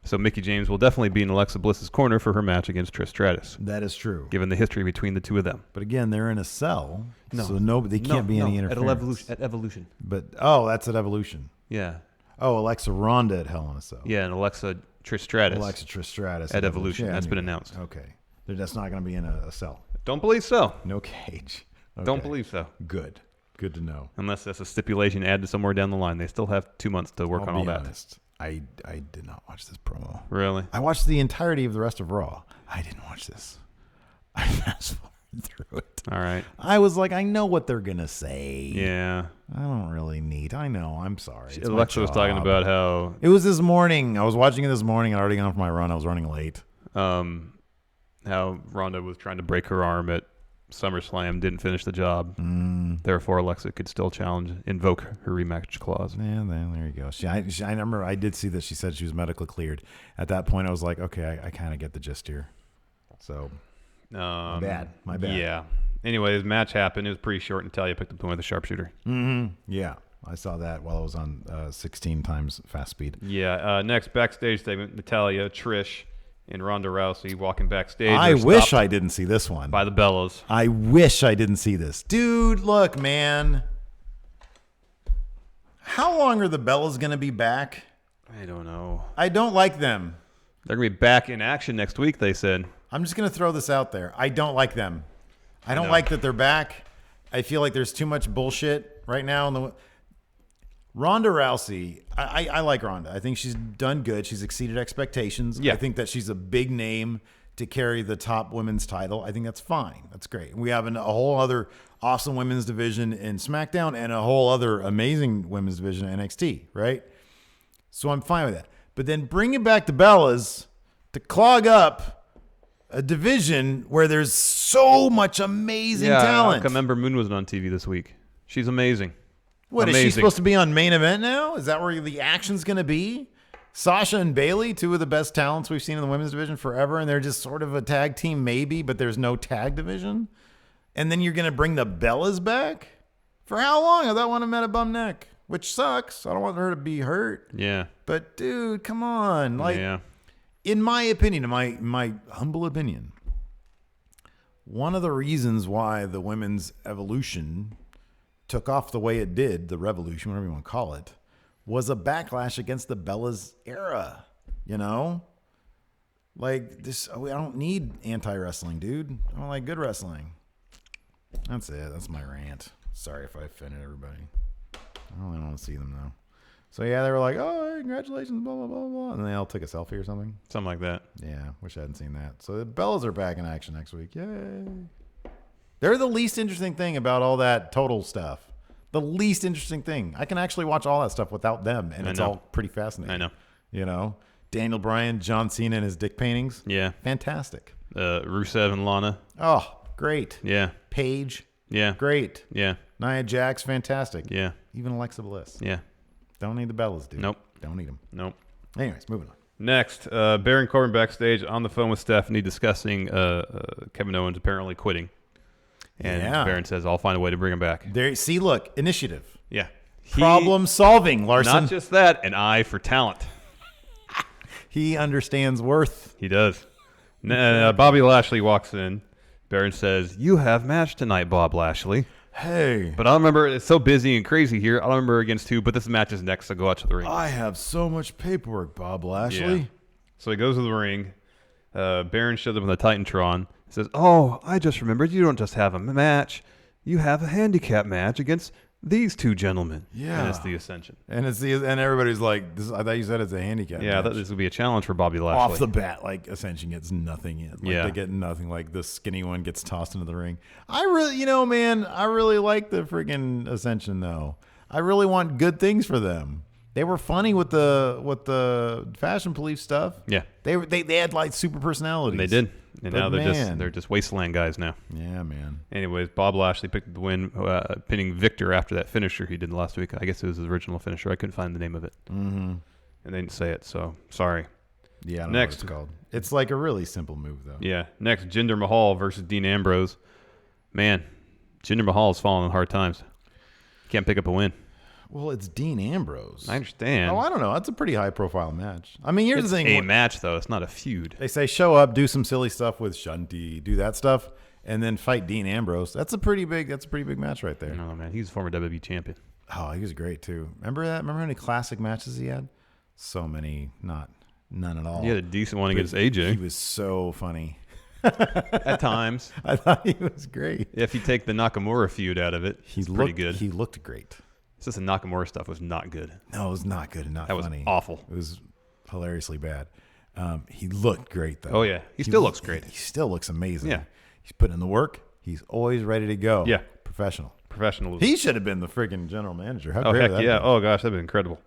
So Mickie James will definitely be in Alexa Bliss's corner for her match against Trish Stratus, That is true. given the history between the two of them. But again, they're in a cell, No. so they can't be any interference. At Evolution. But that's at Evolution. Yeah. Oh, Alexa Ronda at Hell in a Cell. Yeah, and Alexa Trish Stratus. Alexa Trish Stratus at Evolution. Yeah, That's I been knew that. announced. Okay. They're just not going to be in a cell. Don't believe so. No cage. Don't Okay. believe so. Good. Good to know. Unless that's a stipulation added somewhere down the line. They still have 2 months to work on I'll all be that. honest. I did not watch this promo. Really? I watched the entirety of the rest of Raw. I didn't watch this. I fast forwarded through it. All right. I was like, I know what they're going to say. Yeah. I don't really need. I know. I'm sorry. It's my Alexa was talking job. about how It was this morning. I was watching it this morning. I'd already gone for my run. I was running late. how Ronda was trying to break her arm at SummerSlam, didn't finish the job. Therefore, Alexa could still invoke her rematch clause. Yeah, there you go. I remember I did see that she said she was medically cleared. At that point, I was like, okay, I kind of get the gist here. So, my bad. Yeah. Anyway, this match happened. It was pretty short until you picked up the win with a sharpshooter. Yeah, I saw that while I was on 16 times fast speed. Yeah. Next, backstage segment, Natalya, Trish, and Ronda Rousey walking backstage. I They're wish stopped I didn't see this one. by the Bellas. I wish I didn't see this. Dude, look, man. How long are the Bellas going to be back? I don't know. I don't like them. They're going to be back in action next week, they said. I'm just going to throw this out there. I don't like them. I don't No. like that they're back. I feel like there's too much bullshit right now. Ronda Rousey, I like Ronda. I think she's done good. She's exceeded expectations. Yeah. I think that she's a big name to carry the top women's title. I think that's fine. That's great. We have a whole other awesome women's division in SmackDown and a whole other amazing women's division in NXT, right? So I'm fine with that. But then bringing back the Bellas to clog up a division where there's so much amazing talent. How come Ember Moon wasn't on TV this week? She's amazing. What, Amazing. is she supposed to be on main event now? Is that where the action's going to be? Sasha and Bayley, two of the best talents we've seen in the women's division forever, and they're just sort of a tag team maybe, but there's no tag division? And then you're going to bring the Bellas back? For how long? I thought one of them had a bum neck, which sucks. I don't want her to be hurt. Yeah. But, dude, come on. Yeah. In my opinion, in my humble opinion, one of the reasons why the women's evolution took off the way it did, the revolution, whatever you want to call it, was a backlash against the Bellas era, you know? Like, this, I don't need anti-wrestling, dude. I don't like good wrestling. That's it. That's my rant. Sorry if I offended everybody. I don't really want to see them, though. So, yeah, they were like, oh, hey, congratulations, blah, blah, blah, blah. And they all took a selfie or something. Something like that. Yeah, wish I hadn't seen that. So the Bellas are back in action next week. Yay. They're the least interesting thing about all that total stuff. The least interesting thing. I can actually watch all that stuff without them, and it's all pretty fascinating. I know. You know? Daniel Bryan, John Cena, and his dick paintings. Yeah. Fantastic. Rusev and Lana. Oh, great. Yeah. Paige. Yeah. Great. Yeah. Nia Jax, fantastic. Yeah. Even Alexa Bliss. Yeah. Don't need the Bellas, dude. Nope. Don't need them. Nope. Anyways, moving on. Next, Baron Corbin backstage on the phone with Stephanie discussing Kevin Owens apparently quitting. And Yeah. Baron says, I'll find a way to bring him back. There. See, look, initiative. Yeah. Problem solving, Larson. Not just that, an eye for talent. He understands worth. He does. Bobby Lashley walks in. Baron says, you have match tonight, Bob Lashley. Hey. But I don't remember. It's so busy and crazy here. I don't remember against who, but this match is next, so go out to the ring. I have so much paperwork, Bob Lashley. Yeah. So he goes to the ring. Baron shows up in the Titantron. He says, oh, I just remembered you don't just have a match. You have a handicap match against these two gentlemen. Yeah. And it's the Ascension. And and everybody's like, I thought you said it's a handicap. Yeah, I match. thought this would be a challenge for Bobby Lashley. Off the bat, like Ascension gets nothing in. Like, Yeah. they get nothing. Like the skinny one gets tossed into the ring. I really, man, I really like the freaking Ascension though. I really want good things for them. They were funny with the Fashion Police stuff. Yeah. They had like super personalities. They did. And But now man. they're just wasteland guys now. Yeah, man. Anyways, Bob Lashley picked up the win, pinning Victor after that finisher he did last week. I guess it was his original finisher. I couldn't find the name of it. Mm-hmm. And they didn't say it, so sorry. Yeah, I don't Next. know what it's called. It's like a really simple move, though. Yeah. Next, Jinder Mahal versus Dean Ambrose. Man, Jinder Mahal is falling on hard times. Can't pick up a win. Well, it's Dean Ambrose. I understand. Oh, I don't know. That's a pretty high-profile match. I mean, here's It's the thing. a match, though. It's not a feud. They say show up, do some silly stuff with Shanti, do that stuff, and then fight Dean Ambrose. That's a pretty big match right there. No, man. He's a former WWE champion. Oh, he was great too. Remember that? Remember how many classic matches he had? So many, none at all. He had a decent one But against AJ. He was so funny. At times. I thought he was great. If you take the Nakamura feud out of it, he's pretty good. He looked great. It's just the Nakamura stuff was not good. No, it was not good and not funny. That was awful. It was hilariously bad. He looked great, though. Oh, yeah. He still looks great. He still looks amazing. Yeah. He's putting in the work. He's always ready to go. Yeah. Professional. Professionalism. He should have been the freaking general manager. How Oh, great heck would that yeah. be? Oh, gosh, that'd been incredible.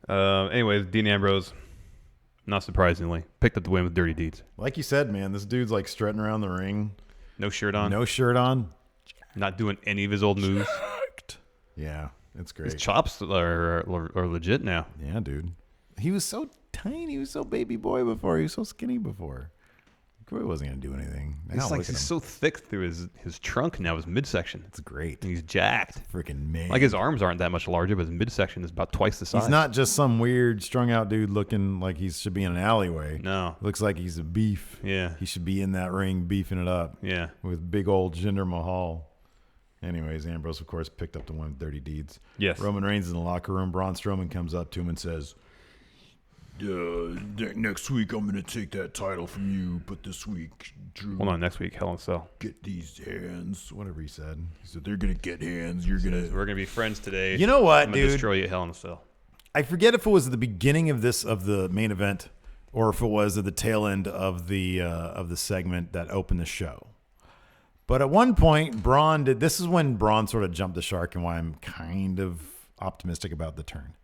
Anyways, Dean Ambrose, not surprisingly, picked up the win with Dirty Deeds. Like you said, man, this dude's like strutting around the ring. No shirt on. No shirt on. Not doing any of his old moves. Yeah, it's great. His chops are legit now. Yeah, dude. He was so tiny. He was so baby boy before. He was so skinny before. He really wasn't going to do anything. Now It's like look at he's him. so thick through his trunk now, his midsection. It's great. And he's jacked. Freaking man. Like his arms aren't that much larger, but his midsection is about twice the size. He's not just some weird strung out dude looking like he should be in an alleyway. No. Looks like he's a beef. Yeah. He should be in that ring beefing it up. Yeah. With big old Jinder Mahal. Anyways, Ambrose, of course, picked up the one with Dirty Deeds. Yes. Roman Reigns in the locker room. Braun Strowman comes up to him and says, next week I'm going to take that title from you, but this week, Drew, Hold on, next week, Hell in a Cell. get these hands. Whatever he said. He said, they're going to get hands. You're going We're gonna be friends today. You know what, I'm gonna dude? destroy you at Hell in a Cell. I forget if it was at the beginning of the main event or if it was at the tail end of the segment that opened the show. But at one point, Braun did. This is when Braun sort of jumped the shark, and why I'm kind of optimistic about the turn.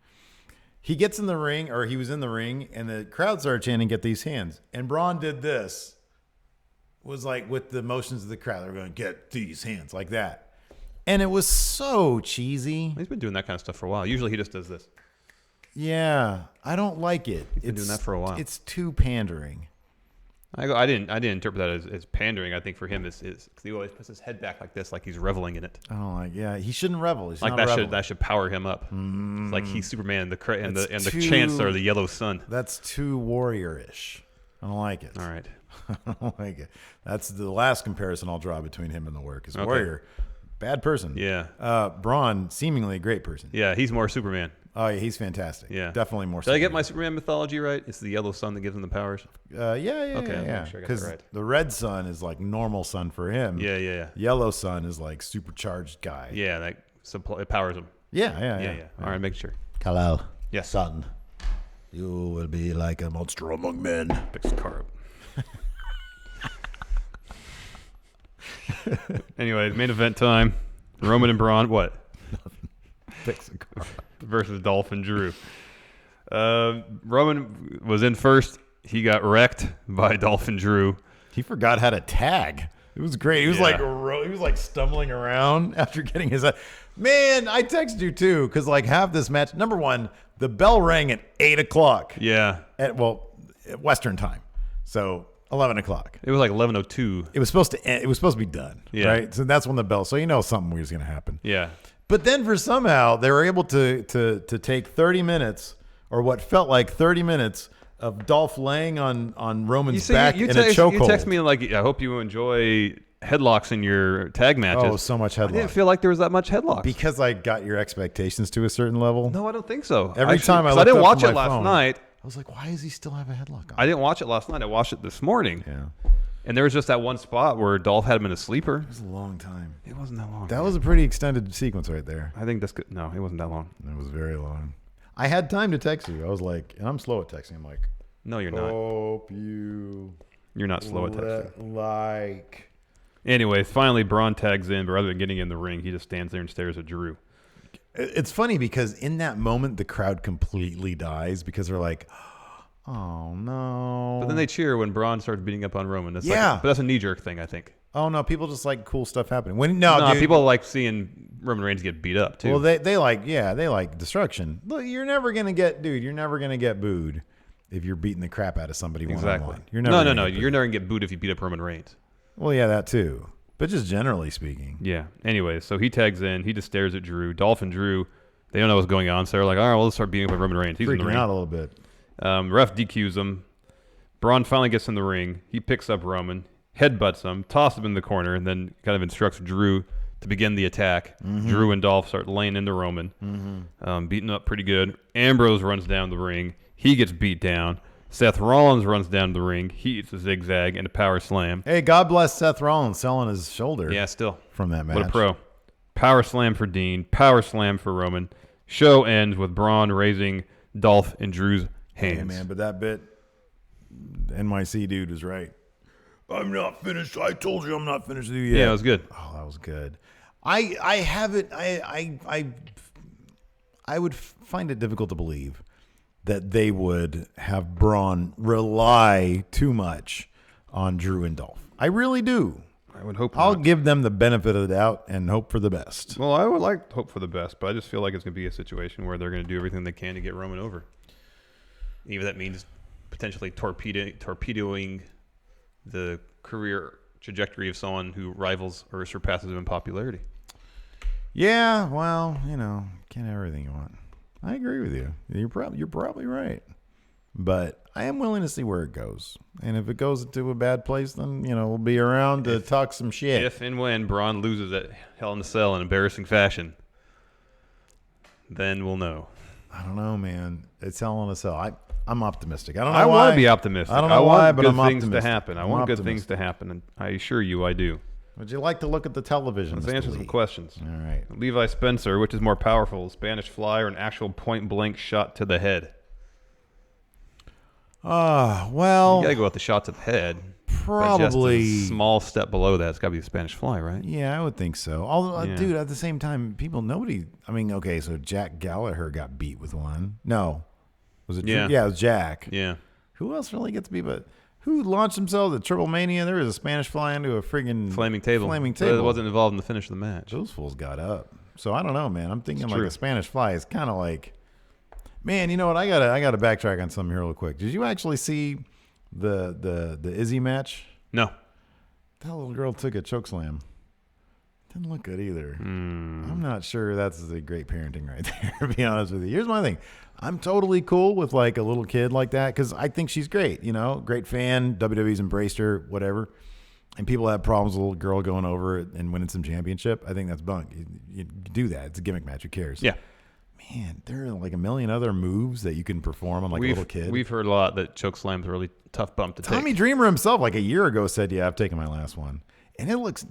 He gets in the ring, or he was in the ring, and the crowd started chanting, "Get these hands!" And Braun did this. Was like with the motions of the crowd, they were going, "Get these hands," like that, and it was so cheesy. He's been doing that kind of stuff for a while. Usually he just does this. Yeah, I don't like it. He's been doing that for a while. It's too pandering. I didn't interpret that as pandering. I think for him is because he always puts his head back like this, like he's reveling in it. I don't like. Yeah, he shouldn't revel. He's Like not that should power him up. It's like he's Superman and the That's chants are too- the yellow sun. That's too warrior-ish. I don't like it. All right. I don't like it. That's the last comparison I'll draw between him and the work. Is Okay. Warrior, bad person. Yeah. Braun, seemingly a great person. Yeah, he's more Superman. Oh, yeah, he's fantastic. Yeah. Definitely more. Did I get my Superman mythology right? It's the yellow sun that gives him the powers. Yeah. Okay, Yeah. I'll make sure I got that Because right. the red sun is like normal sun for him. Yeah. Yellow sun is like supercharged guy. Yeah, it powers him. Yeah. All right, make sure. Hello. Yes. Son. You will be like a monster among men. Picks the car up. Anyways, main event time. Roman and Braun. What? Picks a car. Versus Dolph and Drew. Roman was in first. He got wrecked by Dolph and Drew. He forgot how to tag. It was great. He was like stumbling around after getting his. Man, I texted you too because like half this match. Number one, the bell rang at 8:00. Yeah. At Western time, so 11:00. It was like 11:02. It was supposed to end. It was supposed to be done. Yeah. Right. So that's when the bell. So you know something weird's gonna happen. Yeah. But then for somehow they were able to take 30 minutes or what felt like 30 minutes of Dolph laying on Roman's back in a chokehold. You text me like, I hope you enjoy headlocks in your tag matches. Oh, so much headlock. I didn't feel like there was that much headlocks. Because I got your expectations to a certain level. No, I don't think so. Every time I I looked didn't up watch from it my last phone, night. I was like, why does he still have a headlock on? I didn't watch it last night. I watched it this morning. Yeah. And there was just that one spot where Dolph had him in a sleeper. It was a long time. It wasn't that long. That was a pretty extended sequence right there. I think that's good. No, it wasn't that long. It was very long. I had time to text you. I was like, and I'm slow at texting. I'm like, No, you're not. hope you You're not slow at texting. like. Anyway, finally Braun tags in, but rather than getting in the ring, he just stands there and stares at Drew. It's funny because in that moment, the crowd completely dies because they're like, oh, no. But then they cheer when Braun starts beating up on Roman. That's Yeah. but that's a knee-jerk thing, I think. Oh, no, people just like cool stuff happening. Dude, People like seeing Roman Reigns get beat up, too. well, they like destruction. Look, you're never going to get booed if you're beating the crap out of somebody exactly. one-on-one. You're never No. You're never going to get booed if you beat up Roman Reigns. Well, yeah, that too. But just generally speaking. Yeah. Anyway, so he tags in. He just stares at Drew. Dolph and Drew, they don't know what's going on. So they're like, all right, well, let's start beating up with Roman Reigns. He's in the Freaking ring. out a little bit. Ref DQs him. Braun finally gets in the ring. He picks up Roman, headbutts him, tosses him in the corner, and then kind of instructs Drew to begin the attack. Mm-hmm. Drew and Dolph start laying into Roman, beating up pretty good. Ambrose runs down the ring. He gets beat down. Seth Rollins runs down the ring. He eats a zigzag and a power slam. Hey, God bless Seth Rollins selling his shoulder. Yeah, still. From that match. What a pro. Power slam for Dean. Power slam for Roman. Show ends with Braun raising Dolph and Drew's hands. Yeah, man, but that bit, NYC dude was right. I'm not finished. I told you I'm not finished with you yet. Yeah, it was good. Oh, that was good. I haven't. I would find it difficult to believe that they would have Braun rely too much on Drew and Dolph. I really do. I would hope I'll not. give them the benefit of the doubt and hope for the best. Well, I would like to hope for the best, but I just feel like it's going to be a situation where they're going to do everything they can to get Roman over. Even if that means potentially torpedoing the career trajectory of someone who rivals or surpasses him in popularity. Yeah, well, can't have everything you want. I agree with you. You're probably right. But I am willing to see where it goes. And if it goes to a bad place, then, we'll be around to talk some shit. If and when Braun loses at Hell in a Cell in embarrassing fashion, then we'll know. I don't know, man. It's Hell in a Cell. I'm optimistic. I don't know I why. want to be optimistic. I don't know why, but I'm good things optimistic. to happen. I I'm want good optimistic. things to happen, and I assure you I do. Would you like to look at the television? Let's Mr. answer some Lee? questions. All right. Levi Spencer, which is more powerful, Spanish Fly or an actual point-blank shot to the head? Well, You got to go with the shot to the head. But probably. just a small step below that, it's got to be the Spanish Fly, right? Yeah, I would think so. Although, Yeah. dude, at the same time, okay, so Jack Gallagher got beat with one. No. Was it? Yeah. Yeah, it was Jack. Yeah. Who else really gets beat? But who launched themselves at Triple Mania? There was a Spanish Fly into a friggin' Flaming table. Flaming But table. it wasn't involved in the finish of the match. Those fools got up. So I don't know, man. I'm thinking It's like true. a Spanish Fly is kind of like, man. You know what? I gotta backtrack on something here real quick. Did you actually see the Izzy match? No. That little girl took a choke slam. Didn't look good either. Hmm. I'm not sure that's a great parenting right there, to be honest with you. Here's my thing. I'm totally cool with like a little kid like that because I think she's great. Great fan. WWE's embraced her, whatever. And people have problems with a little girl going over it and winning some championship. I think that's bunk. You do that. It's a gimmick match. Who cares? Yeah. Man, there are like a million other moves that you can perform on like a little kid. We've heard a lot that choke slam's a really tough bump to Tommy take. Dreamer himself, like a year ago, said, "Yeah, I've taken my last one," and it looks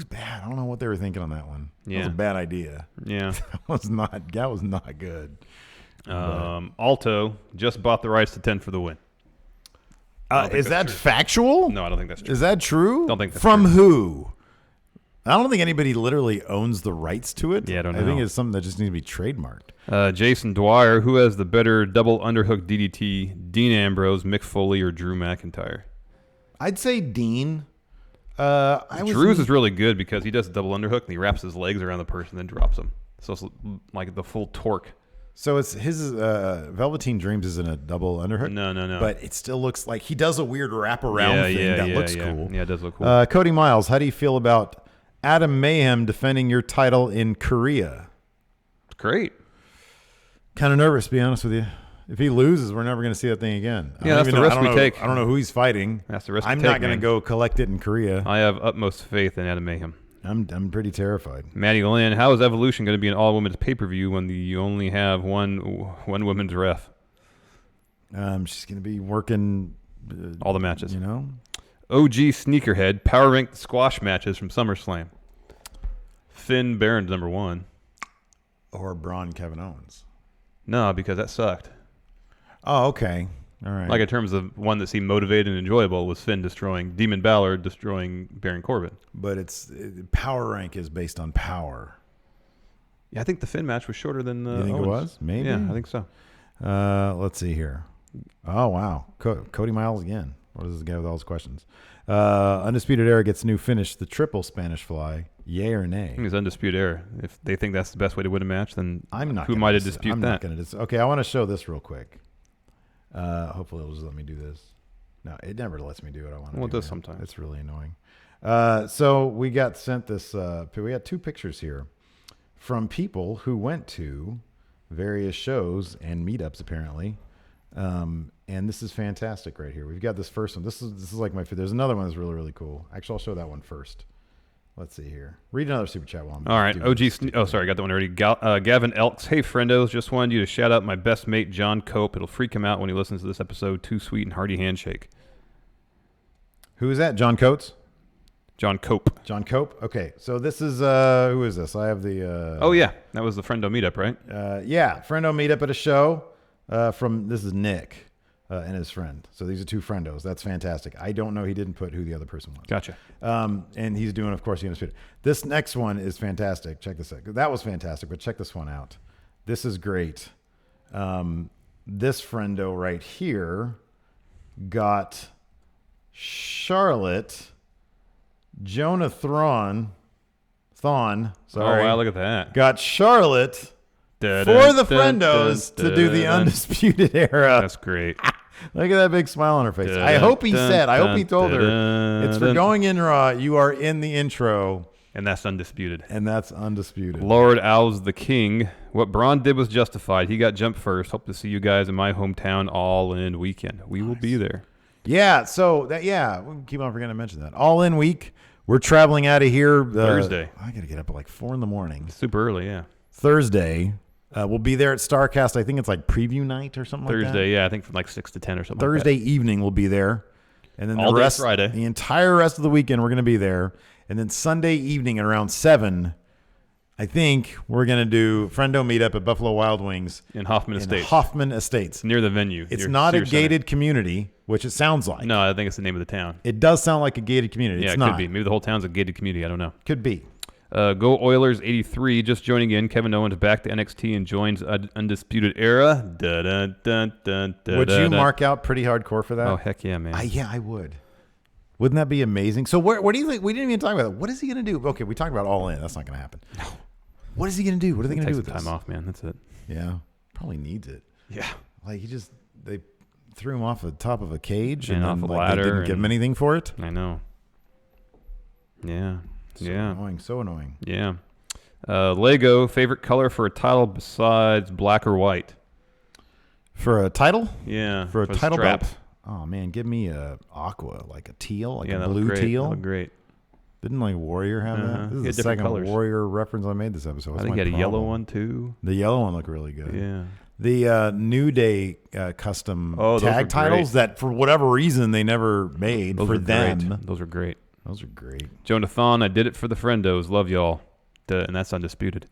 bad. I don't know what they were thinking on that one. That was Yeah. a bad idea. Yeah. That was not good. Alto just bought the rights to 10 for the win. Is that factual? No, I don't think that's true. Is that true? Don't think that's from true. who? I don't think anybody literally owns the rights to it. Yeah, I don't I think know. it's something that just needs to be trademarked. Jason Dwyer, who has the better double underhook DDT, Dean Ambrose, Mick Foley, or Drew McIntyre? I'd say Dean. Drew's is really good because he does a double underhook and he wraps his legs around the person and then drops them. So it's like the full torque. So it's his Velveteen Dreams isn't a double underhook. No. But it still looks like he does a weird wraparound thing that looks cool. Yeah, it does look cool. Cody Miles, how do you feel about Adam Mayhem defending your title in Korea? Great. Kind of nervous, to be honest with you. If he loses, we're never going to see that thing again. Yeah, that's the risk we take. I don't know who he's fighting. That's the risk we I'm take, not going to man. go collect it in Korea. I have utmost faith in Adam Mayhem. I'm pretty terrified. Maddie Lynn, how is Evolution going to be an all-women's pay-per-view when you only have one women's ref? She's going to be working All the matches. OG Sneakerhead, power ranked squash matches from SummerSlam. Finn Balor's number 1. or Braun Kevin Owens. No, because that sucked. Oh, okay. All right. Like in terms of one that seemed motivated and enjoyable was Finn destroying Demon Balor, destroying Baron Corbin. But power rank is based on power. Yeah, I think the Finn match was shorter than the You think Owens. it was? Maybe. Yeah, I think so. Let's see here. Oh, wow. Cody Miles again. What is this guy with all his questions? Undisputed Era gets new finish, the triple Spanish Fly. Yay or nay? I think it's Undisputed Era. If they think that's the best way to win a match, then I'm not who gonna might dis- dispute I'm that? not going to Okay, I want to show this real quick. Hopefully it'll just let me do this. No, it never lets me do what I want to do. Well, it does man. sometimes. It's really annoying. So we got sent this. We got 2 pictures here from people who went to various shows and meetups, apparently. And this is fantastic right here. We've got this first one. This is like my favorite. There's another one that's really, really cool. Actually, I'll show that one first. Let's see here. Read another super chat while I'm All right. doing this. Oh, sorry. Got that one already. Gavin Elks. Hey, friendos. Just wanted you to shout out my best mate, John Cope. It'll freak him out when he listens to this episode. Too sweet and hearty handshake. Who is that? John Coates? John Cope. John Cope? Okay. So this is, who is this? I have the... Oh, yeah. That was the Friendo meetup, right? Yeah. Friendo meetup at a show this is Nick and his friend. So these are 2 friendos. That's fantastic. I don't know. He didn't put who the other person was. Gotcha. And he's doing, of course, the Undisputed. This next one is fantastic. Check this out. That was fantastic, but check this one out. This is great. This friendo right here got Charlotte, Jonah Thrawn, sorry. Oh, wow. Look at that. Got Charlotte for the friendos to do the Undisputed Era. That's great. Look at that big smile on her face. I hope he told her, it's for Going In Raw. You are in the intro. And that's Undisputed. Lord Al's the King. What Braun did was justified. He got jumped first. Hope to see you guys in my hometown All In weekend. We will be there. Yeah, so we keep on forgetting to mention that. All In week. We're traveling out of here Thursday. I got to get up at like 4 a.m. Super early, yeah. Thursday. We'll be there at StarCast. I think it's like preview night or something like that. Thursday, yeah. I think from like 6 to 10 or something Thursday like that. evening we'll be there. And then All the day rest, Friday. the entire rest of the weekend we're going to be there. And then Sunday evening at around 7, I think we're going to do Friendo meetup at Buffalo Wild Wings. In Hoffman Estates. Hoffman Estates. Near the venue. It's not a gated community, which it sounds like. No, I think it's the name of the town. It does sound like a gated community. Yeah, It's it not. could be. Maybe the whole town's a gated community. I don't know. Could be. Go Oilers 83. Just joining in. Kevin Owens back to NXT and joins Undisputed Era. Would you mark out pretty hardcore for that? Oh, heck yeah, man. I would. Wouldn't that be amazing? So what do you think? We didn't even talk about that. What is he going to do? Okay, we talked about All In. That's not going to happen. No. What is he going to do? What are they going to do with time this? off, man. That's it. Yeah. Probably needs it. Yeah. Like they threw him off the top of a cage And then, off a they ladder didn't give him and- anything for it. I know. Yeah. So annoying. Yeah. Lego, favorite color for a title besides black or white? For a title? Yeah. For a the title strap. belt? Oh man, give me a aqua, like a teal, like Yeah, a that blue looked great. teal. That looked great. Didn't like Warrior have Uh-huh. that? This He had is the different second colors. Warrior reference I made this episode. I What's think my he had a yellow problem? one too. The yellow one looked really good. Yeah. The New Day custom Oh, those were tag titles great. that for whatever reason they never made Those for are them. great. Those are great. Those are great. Jonathan, I did it for the friendos. Love y'all. And that's Undisputed.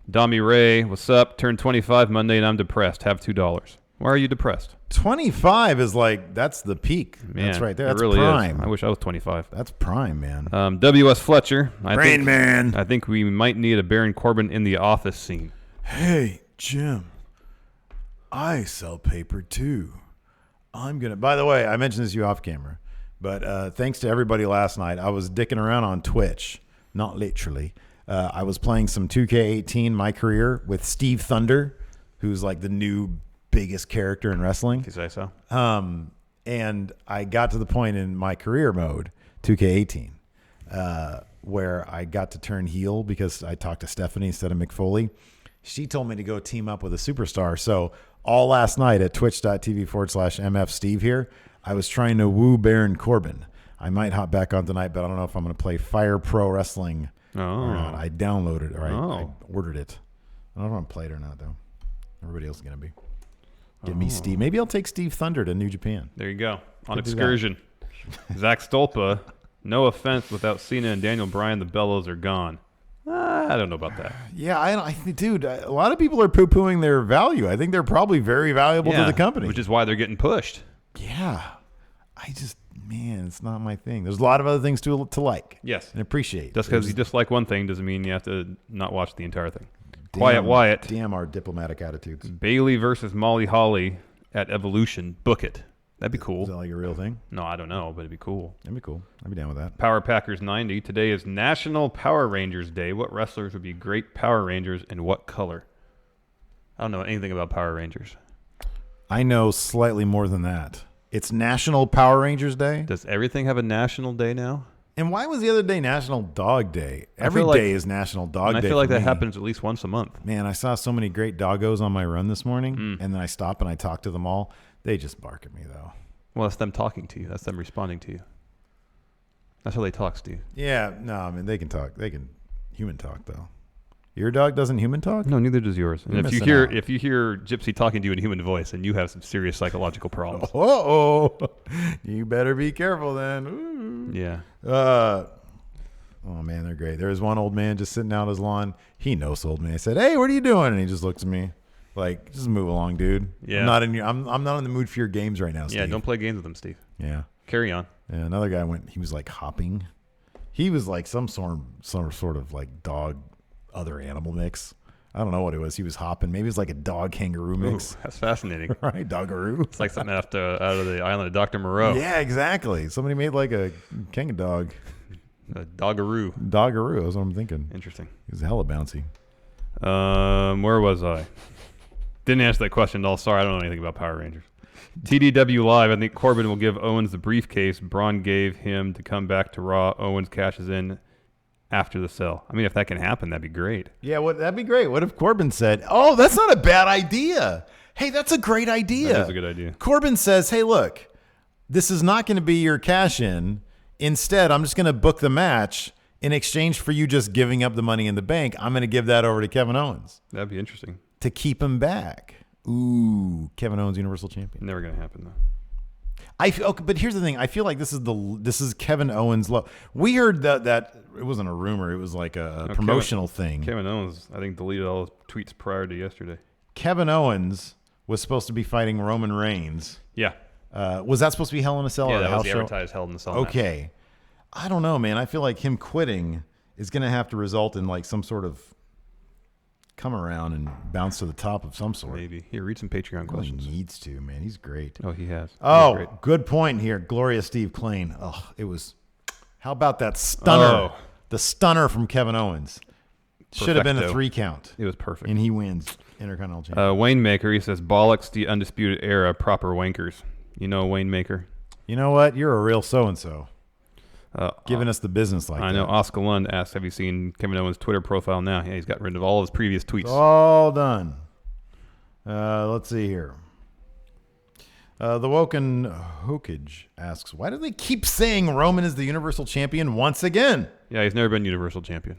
Dami Ray, what's up? Turned 25 Monday and I'm depressed. Have $2. Why are you depressed? 25 is like, that's the peak. Man, That's right there. it That's really prime. is. I wish I was 25. That's prime, man. W.S. Fletcher. Man. I think we might need a Baron Corbin in the office scene. Hey, Jim. I sell paper too. By the way, I mentioned this to you off camera, but thanks to everybody last night, I was dicking around on Twitch, not literally. I was playing some 2K18 My Career with Steve Thunder, who's like the new biggest character in wrestling. If you say so. And I got to the point in My Career mode, 2K18, where I got to turn heel because I talked to Stephanie instead of Mick Foley. She told me to go team up with a superstar. So all last night at twitch.tv/MFSteve here, I was trying to woo Baron Corbin. I might hop back on tonight, but I don't know if I'm going to play Fire Pro Wrestling or not. I downloaded it, or I ordered it. I don't know if I'm played or not, though. Everybody else is going to be. Give me Steve. Maybe I'll take Steve Thunder to New Japan. There you go. On Could do excursion. Zach Stolpa. No offense, without Cena and Daniel Bryan, the Bellows are gone. I don't know about that. Yeah, dude, a lot of people are poo-pooing their value. I think they're probably very valuable to the company. Which is why they're getting pushed. Yeah. Man, it's not my thing. There's a lot of other things to like. Yes. And appreciate. Just because you dislike one thing doesn't mean you have to not watch the entire thing. Quiet Wyatt. Damn our diplomatic attitudes. Bailey versus Molly Holly at Evolution. Book it. That'd be cool. Is that like a real thing? No, I don't know, but it'd be cool. That'd be cool. I'd be down with that. Power Packers 90. Today is National Power Rangers Day. What wrestlers would be great Power Rangers and what color? I don't know anything about Power Rangers. I know slightly more than that. It's National Power Rangers Day. Does everything have a national day now? And why was the other day National Dog Day? Every like- day is National Dog Day. I feel like for that me. happens at least once a month. Man, I saw so many great doggos on my run this morning, and then I stop and I talk to them all. They just bark at me, though. Well, that's them talking to you. That's them responding to you. That's how they talk, Steve. Yeah, no, I mean, they can talk. They can human talk, though. Your dog doesn't human talk? No, neither does yours. And You're if you missing hear out. Gypsy talking to you in human voice, then you have some serious psychological problems. Oh, you better be careful then. Ooh. Yeah. Oh, man, they're great. There's one old man just sitting out on his lawn. He no-sold me. I said, hey, what are you doing? And he just looks at me like, just move along, dude. Yeah. I'm not in the mood for your games right now, Steve. Yeah, don't play games with them, Steve. Yeah. Carry on. Yeah, another guy he was like hopping. He was like some sort of like dog, other animal mix. I don't know what it was. He was hopping. Maybe it was like a dog kangaroo mix. Ooh, that's fascinating. Right, doggaroo. It's like something out of the island of Dr. Moreau. Yeah, exactly. Somebody made like a kangaroo dog. A doggaroo. Doggaroo, that's what I'm thinking. Interesting. He was hella bouncy. Where was I? Didn't answer that question at all. Sorry, I don't know anything about Power Rangers. TDW Live, I think Corbin will give Owens the briefcase Braun gave him to come back to Raw. Owens cashes in after the sell. I mean, if that can happen, that'd be great. Yeah, that'd be great. What if Corbin said, oh, that's not a bad idea. Hey, that's a great idea. That is a good idea. Corbin says, hey, look, this is not going to be your cash-in. Instead, I'm just going to book the match in exchange for you just giving up the money in the bank. I'm going to give that over to Kevin Owens That'd be interesting. to keep him back. Ooh, Kevin Owens, Universal Champion. Never going to happen, though. Okay, but here's the thing. I feel like this is Kevin Owens' We heard that it wasn't a rumor. It was like a promotional thing. Kevin Owens, I think, deleted all his tweets prior to yesterday. Kevin Owens was supposed to be fighting Roman Reigns. Yeah. Was that supposed to be Hell in a Cell? Yeah, or a that was house the show? advertised Hell in a Cell match. Okay. I don't know, man. I feel like him quitting is going to have to result in like some sort of come around and bounce to the top of some sort. Maybe. Here, read some Patreon questions. He needs to, man. He's great. Oh, he has. Oh, He's great. good point here. Gloria Steve Klain. Oh, it was. How about that stunner? Oh. The stunner from Kevin Owens. Should have been a Perfecto. 3 count. It was perfect. And he wins Intercontinental Champion. Wayne Maker, he says, bollocks the Undisputed Era, proper wankers. You know Wayne Maker? You know what? You're a real so-and-so. Giving us the business like that. I know. Oscar Lund asks, have you seen Kevin Owens' Twitter profile now? Yeah, he's got rid of all his previous tweets. All done. Let's see here. The Woken Hokage asks, why do they keep saying Roman is the Universal Champion once again? Yeah, he's never been Universal Champion.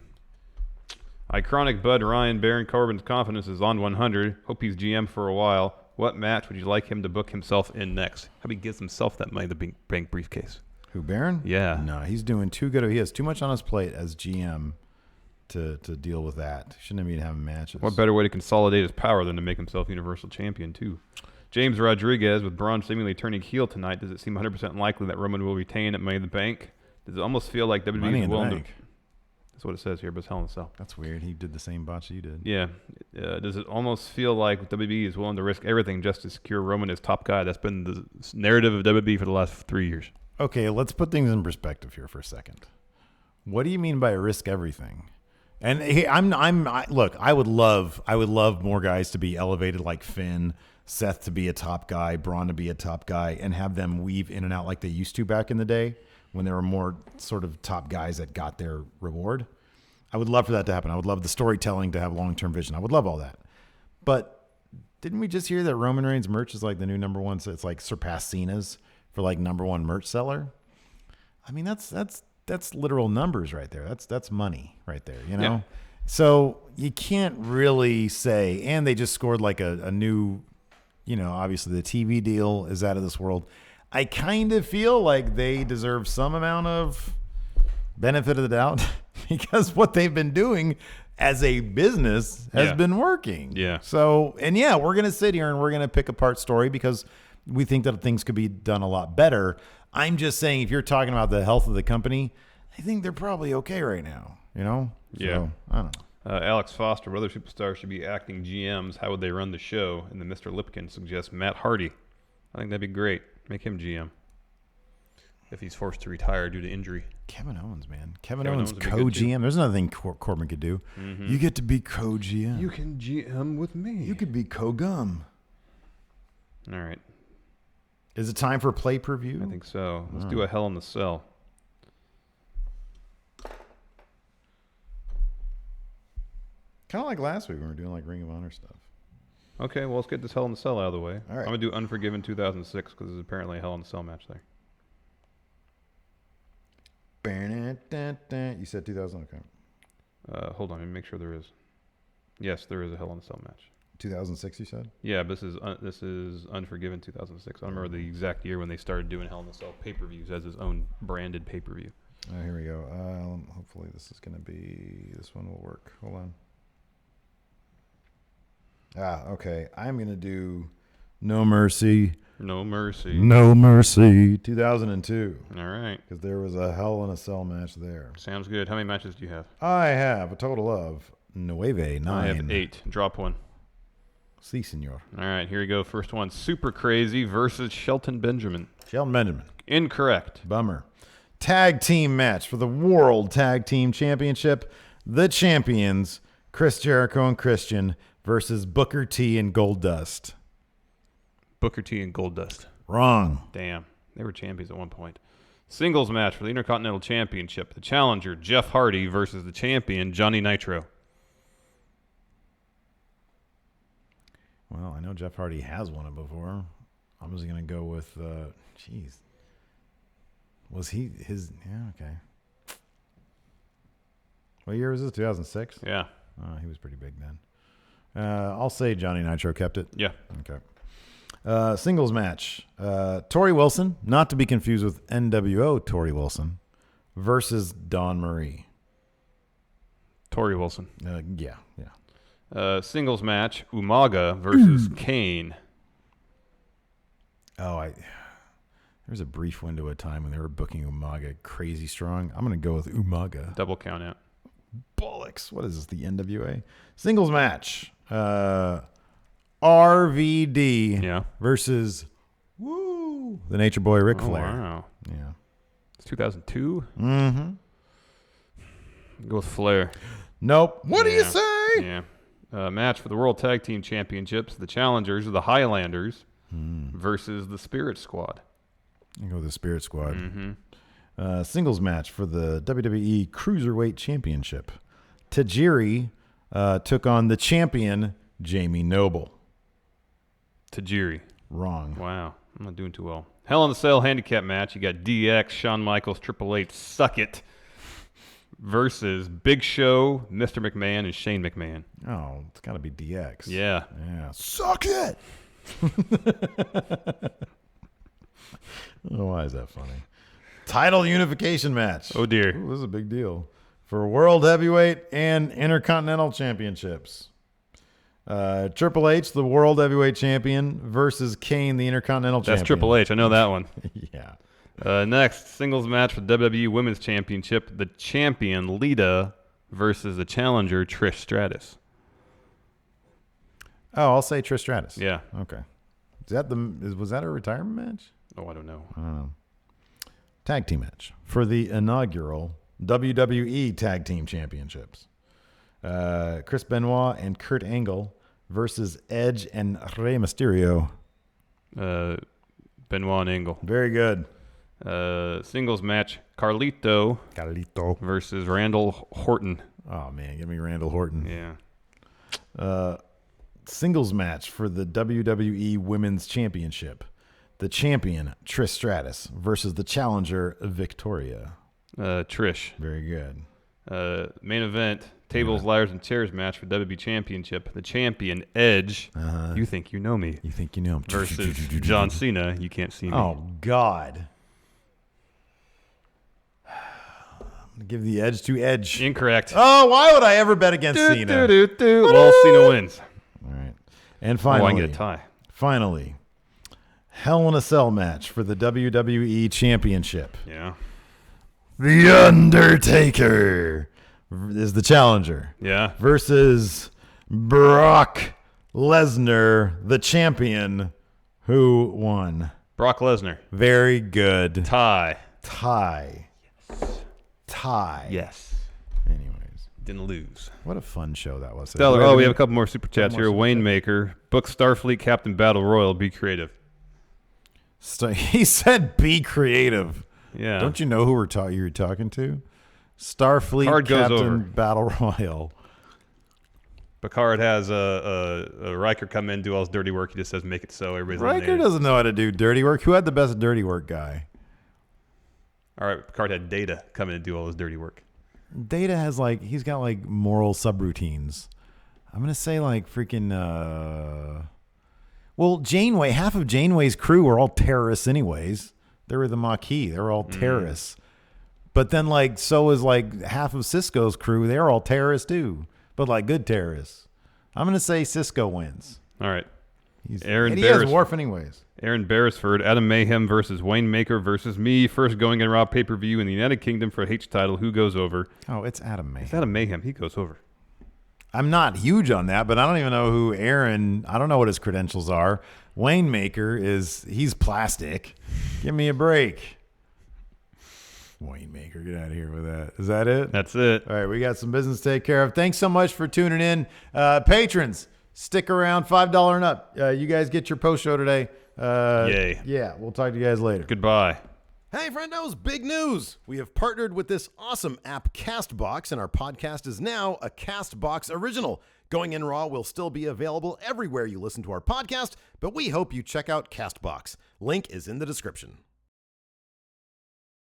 Iconic Bud Ryan, Baron Corbin's confidence is on 100. Hope he's GM for a while. What match would you like him to book himself in next? How he gives himself that money in the bank briefcase? Who, Baron? Yeah. No, he's doing too good. He has too much on his plate as GM to deal with that. Shouldn't even have matches. What better way to consolidate his power than to make himself Universal Champion, too? James Rodriguez, with Braun seemingly turning heel tonight, does it seem 100% likely that Roman will retain at Money in the Bank? Does it almost feel like WWE Money is in the willing Bank. to... That's what it says here, but it's Hell in a Cell. That's weird. He did the same botch you did. Yeah. Does it almost feel like WWE is willing to risk everything just to secure Roman as top guy? That's been the narrative of WWE for the last 3 years. Okay, let's put things in perspective here for a second. What do you mean by risk everything? And hey, look, I would love more guys to be elevated like Finn, Seth to be a top guy, Braun to be a top guy, and have them weave in and out like they used to back in the day when there were more sort of top guys that got their reward. I would love for that to happen. I would love the storytelling to have long-term vision. I would love all that. But didn't we just hear that Roman Reigns merch is like the new number one? So it's like surpassed Cena's for like number one merch seller. I mean, that's literal numbers right there. That's money right there, you know? Yeah. So you can't really say, and they just scored like a new, you know, obviously the TV deal is out of this world. I kind of feel like they deserve some amount of benefit of the doubt because what they've been doing as a business has been working. Yeah. So, and yeah, we're going to sit here and we're going to pick apart story because we think that things could be done a lot better. I'm just saying, if you're talking about the health of the company, I think they're probably okay right now, you know? Yeah. So, I don't know. Alex Foster, what other superstars should be acting GMs? How would they run the show? And then Mr. Lipkin suggests Matt Hardy. I think that'd be great. Make him GM if he's forced to retire due to injury. Kevin Owens, man. Kevin Kevin Owens Owens would be good, too. co-GM. There's another thing Corbin could do. You get to be co-GM. You can GM with me. You could be co-gum. All right. Is it time for pay-per-view? I think so. Let's do a Hell in the Cell. Kind of like last week when we were doing like Ring of Honor stuff. Okay, well, let's get this Hell in the Cell out of the way. All right. I'm going to do Unforgiven 2006 because there's apparently a Hell in the Cell match there. You said 2000? Okay. Hold on, let me make sure there is. Yes, there is a Hell in the Cell match. 2006, you said? Yeah, but this is Unforgiven 2006. I don't remember the exact year when they started doing Hell in the Cell pay-per-views as his own branded pay-per-view. Oh, here we go. Hopefully this is going to be... This one will work. Hold on. Okay. I'm going to do No Mercy. No Mercy. No Mercy. 2002. All right. Because there was a Hell in a Cell match there. Sounds good. How many matches do you have? I have a total of 9. I have 8. Drop one. Si, senor. All right, here we go. First one, Super Crazy versus Shelton Benjamin. Shelton Benjamin. Incorrect. Bummer. Tag team match for the World Tag Team Championship. The champions, Chris Jericho and Christian, versus Booker T and Goldust. Booker T and Goldust. Wrong. Damn. They were champions at one point. Singles match for the Intercontinental Championship. The challenger, Jeff Hardy, versus the champion, Johnny Nitro. Well, I know Jeff Hardy has won it before. I'm just going to go with, jeez. Was he his, yeah, okay. What year was this, 2006? Yeah. Oh, he was pretty big then. I'll say Johnny Nitro kept it. Yeah. Okay. Singles match. Tori Wilson, not to be confused with NWO Tori Wilson, versus Dawn Marie. Tori Wilson. Yeah. Singles match, Umaga versus Kane. Oh, there was a brief window of time when they were booking Umaga crazy strong. I'm going to go with Umaga. Double count out. Bollocks. What is this, the NWA? Singles match. RVD versus the Nature Boy Ric Flair. Wow. Yeah. It's 2002? Mm-hmm. Go with Flair. Nope. What do you say? Yeah. Match for the World Tag Team Championships. The challengers are the Highlanders versus the Spirit Squad. You go with the Spirit Squad. Mm-hmm. Singles match for the WWE Cruiserweight Championship. Tajiri took on the champion, Jamie Noble. Tajiri. Wrong. Wow. I'm not doing too well. Hell in a Cell handicap match. You got DX, Shawn Michaels, Triple H, Suck It, versus Big Show, Mr. McMahon, and Shane McMahon. Oh, it's got to be DX. Yeah. Suck it! Oh, why is that funny? Title unification match. Oh, dear. Ooh, this is a big deal. For World Heavyweight and Intercontinental Championships. Triple H, the World Heavyweight Champion, versus Kane, the Intercontinental Champion. That's Triple H. I know that one. Yeah. Next, singles match for the WWE Women's Championship. The champion, Lita, versus the challenger, Trish Stratus. Oh, I'll say Trish Stratus. Yeah. Okay. Was that a retirement match? Oh, I don't know. I don't know. Tag team match for the inaugural WWE Tag Team Championships. Chris Benoit and Kurt Angle versus Edge and Rey Mysterio. Benoit and Angle. Very good. Singles match, Carlito versus Randall Horton. Oh, man. Give me Randall Horton. Yeah. Singles match for the WWE Women's Championship. The champion, Trish Stratus, versus the challenger, Victoria. Trish. Very good. Main event, tables, ladders, and chairs match for WWE Championship. The champion, Edge. You think you know me. You think you know him. Versus John Cena. You can't see me. Oh, God. I'm going to give the edge to Edge. Incorrect. Oh, why would I ever bet against Cena? Well, Cena wins. All right. And finally. Oh, I can get a tie. Finally. Hell in a Cell match for the WWE Championship. Yeah. The Undertaker is the challenger. Yeah. Versus Brock Lesnar, the champion, who won. Brock Lesnar. Very good. Tie. Yes. Anyways. Didn't lose. What a fun show that was. Stellar. Oh, we have a couple more super chats here. Wayne Maker. Book Starfleet Captain Battle Royal. Be creative. He said be creative. Yeah. Don't you know who you're talking to? Starfleet Card goes Captain over. Battle Royal. Picard has a Riker come in, do all his dirty work. He just says, make it so. Everybody's Riker eliminated. doesn't know how to do dirty work. Who had the best dirty work guy? All right, Picard had Data come in and do all his dirty work. Data has he's got moral subroutines. I'm going to say freaking, well, Janeway, half of Janeway's crew were all terrorists anyways. They were the Maquis. They were all terrorists. But then so is half of Cisco's crew. They're all terrorists too, but good terrorists. I'm going to say Cisco wins. All right. He Aaron has Worf anyways. Aaron Beresford, Adam Mayhem versus Wayne Maker versus me. First going in Raw pay-per-view in the United Kingdom for H title. Who goes over? Oh, it's Adam Mayhem. It's Adam Mayhem. He goes over. I'm not huge on that, but I don't even know who Aaron. I don't know what his credentials are. Wayne Maker he's plastic. Give me a break. Wayne Maker, get out of here with that. Is that it? That's it. All right, we got some business to take care of. Thanks so much for tuning in. Patrons, stick around, $5 and up. You guys get your post show today. Yay. Yeah, we'll talk to you guys later. Goodbye. Hey, friendos, big news! We have partnered with this awesome app, CastBox, and our podcast is now a CastBox original. Going in Raw will still be available everywhere you listen to our podcast, but we hope you check out CastBox. Link is in the description.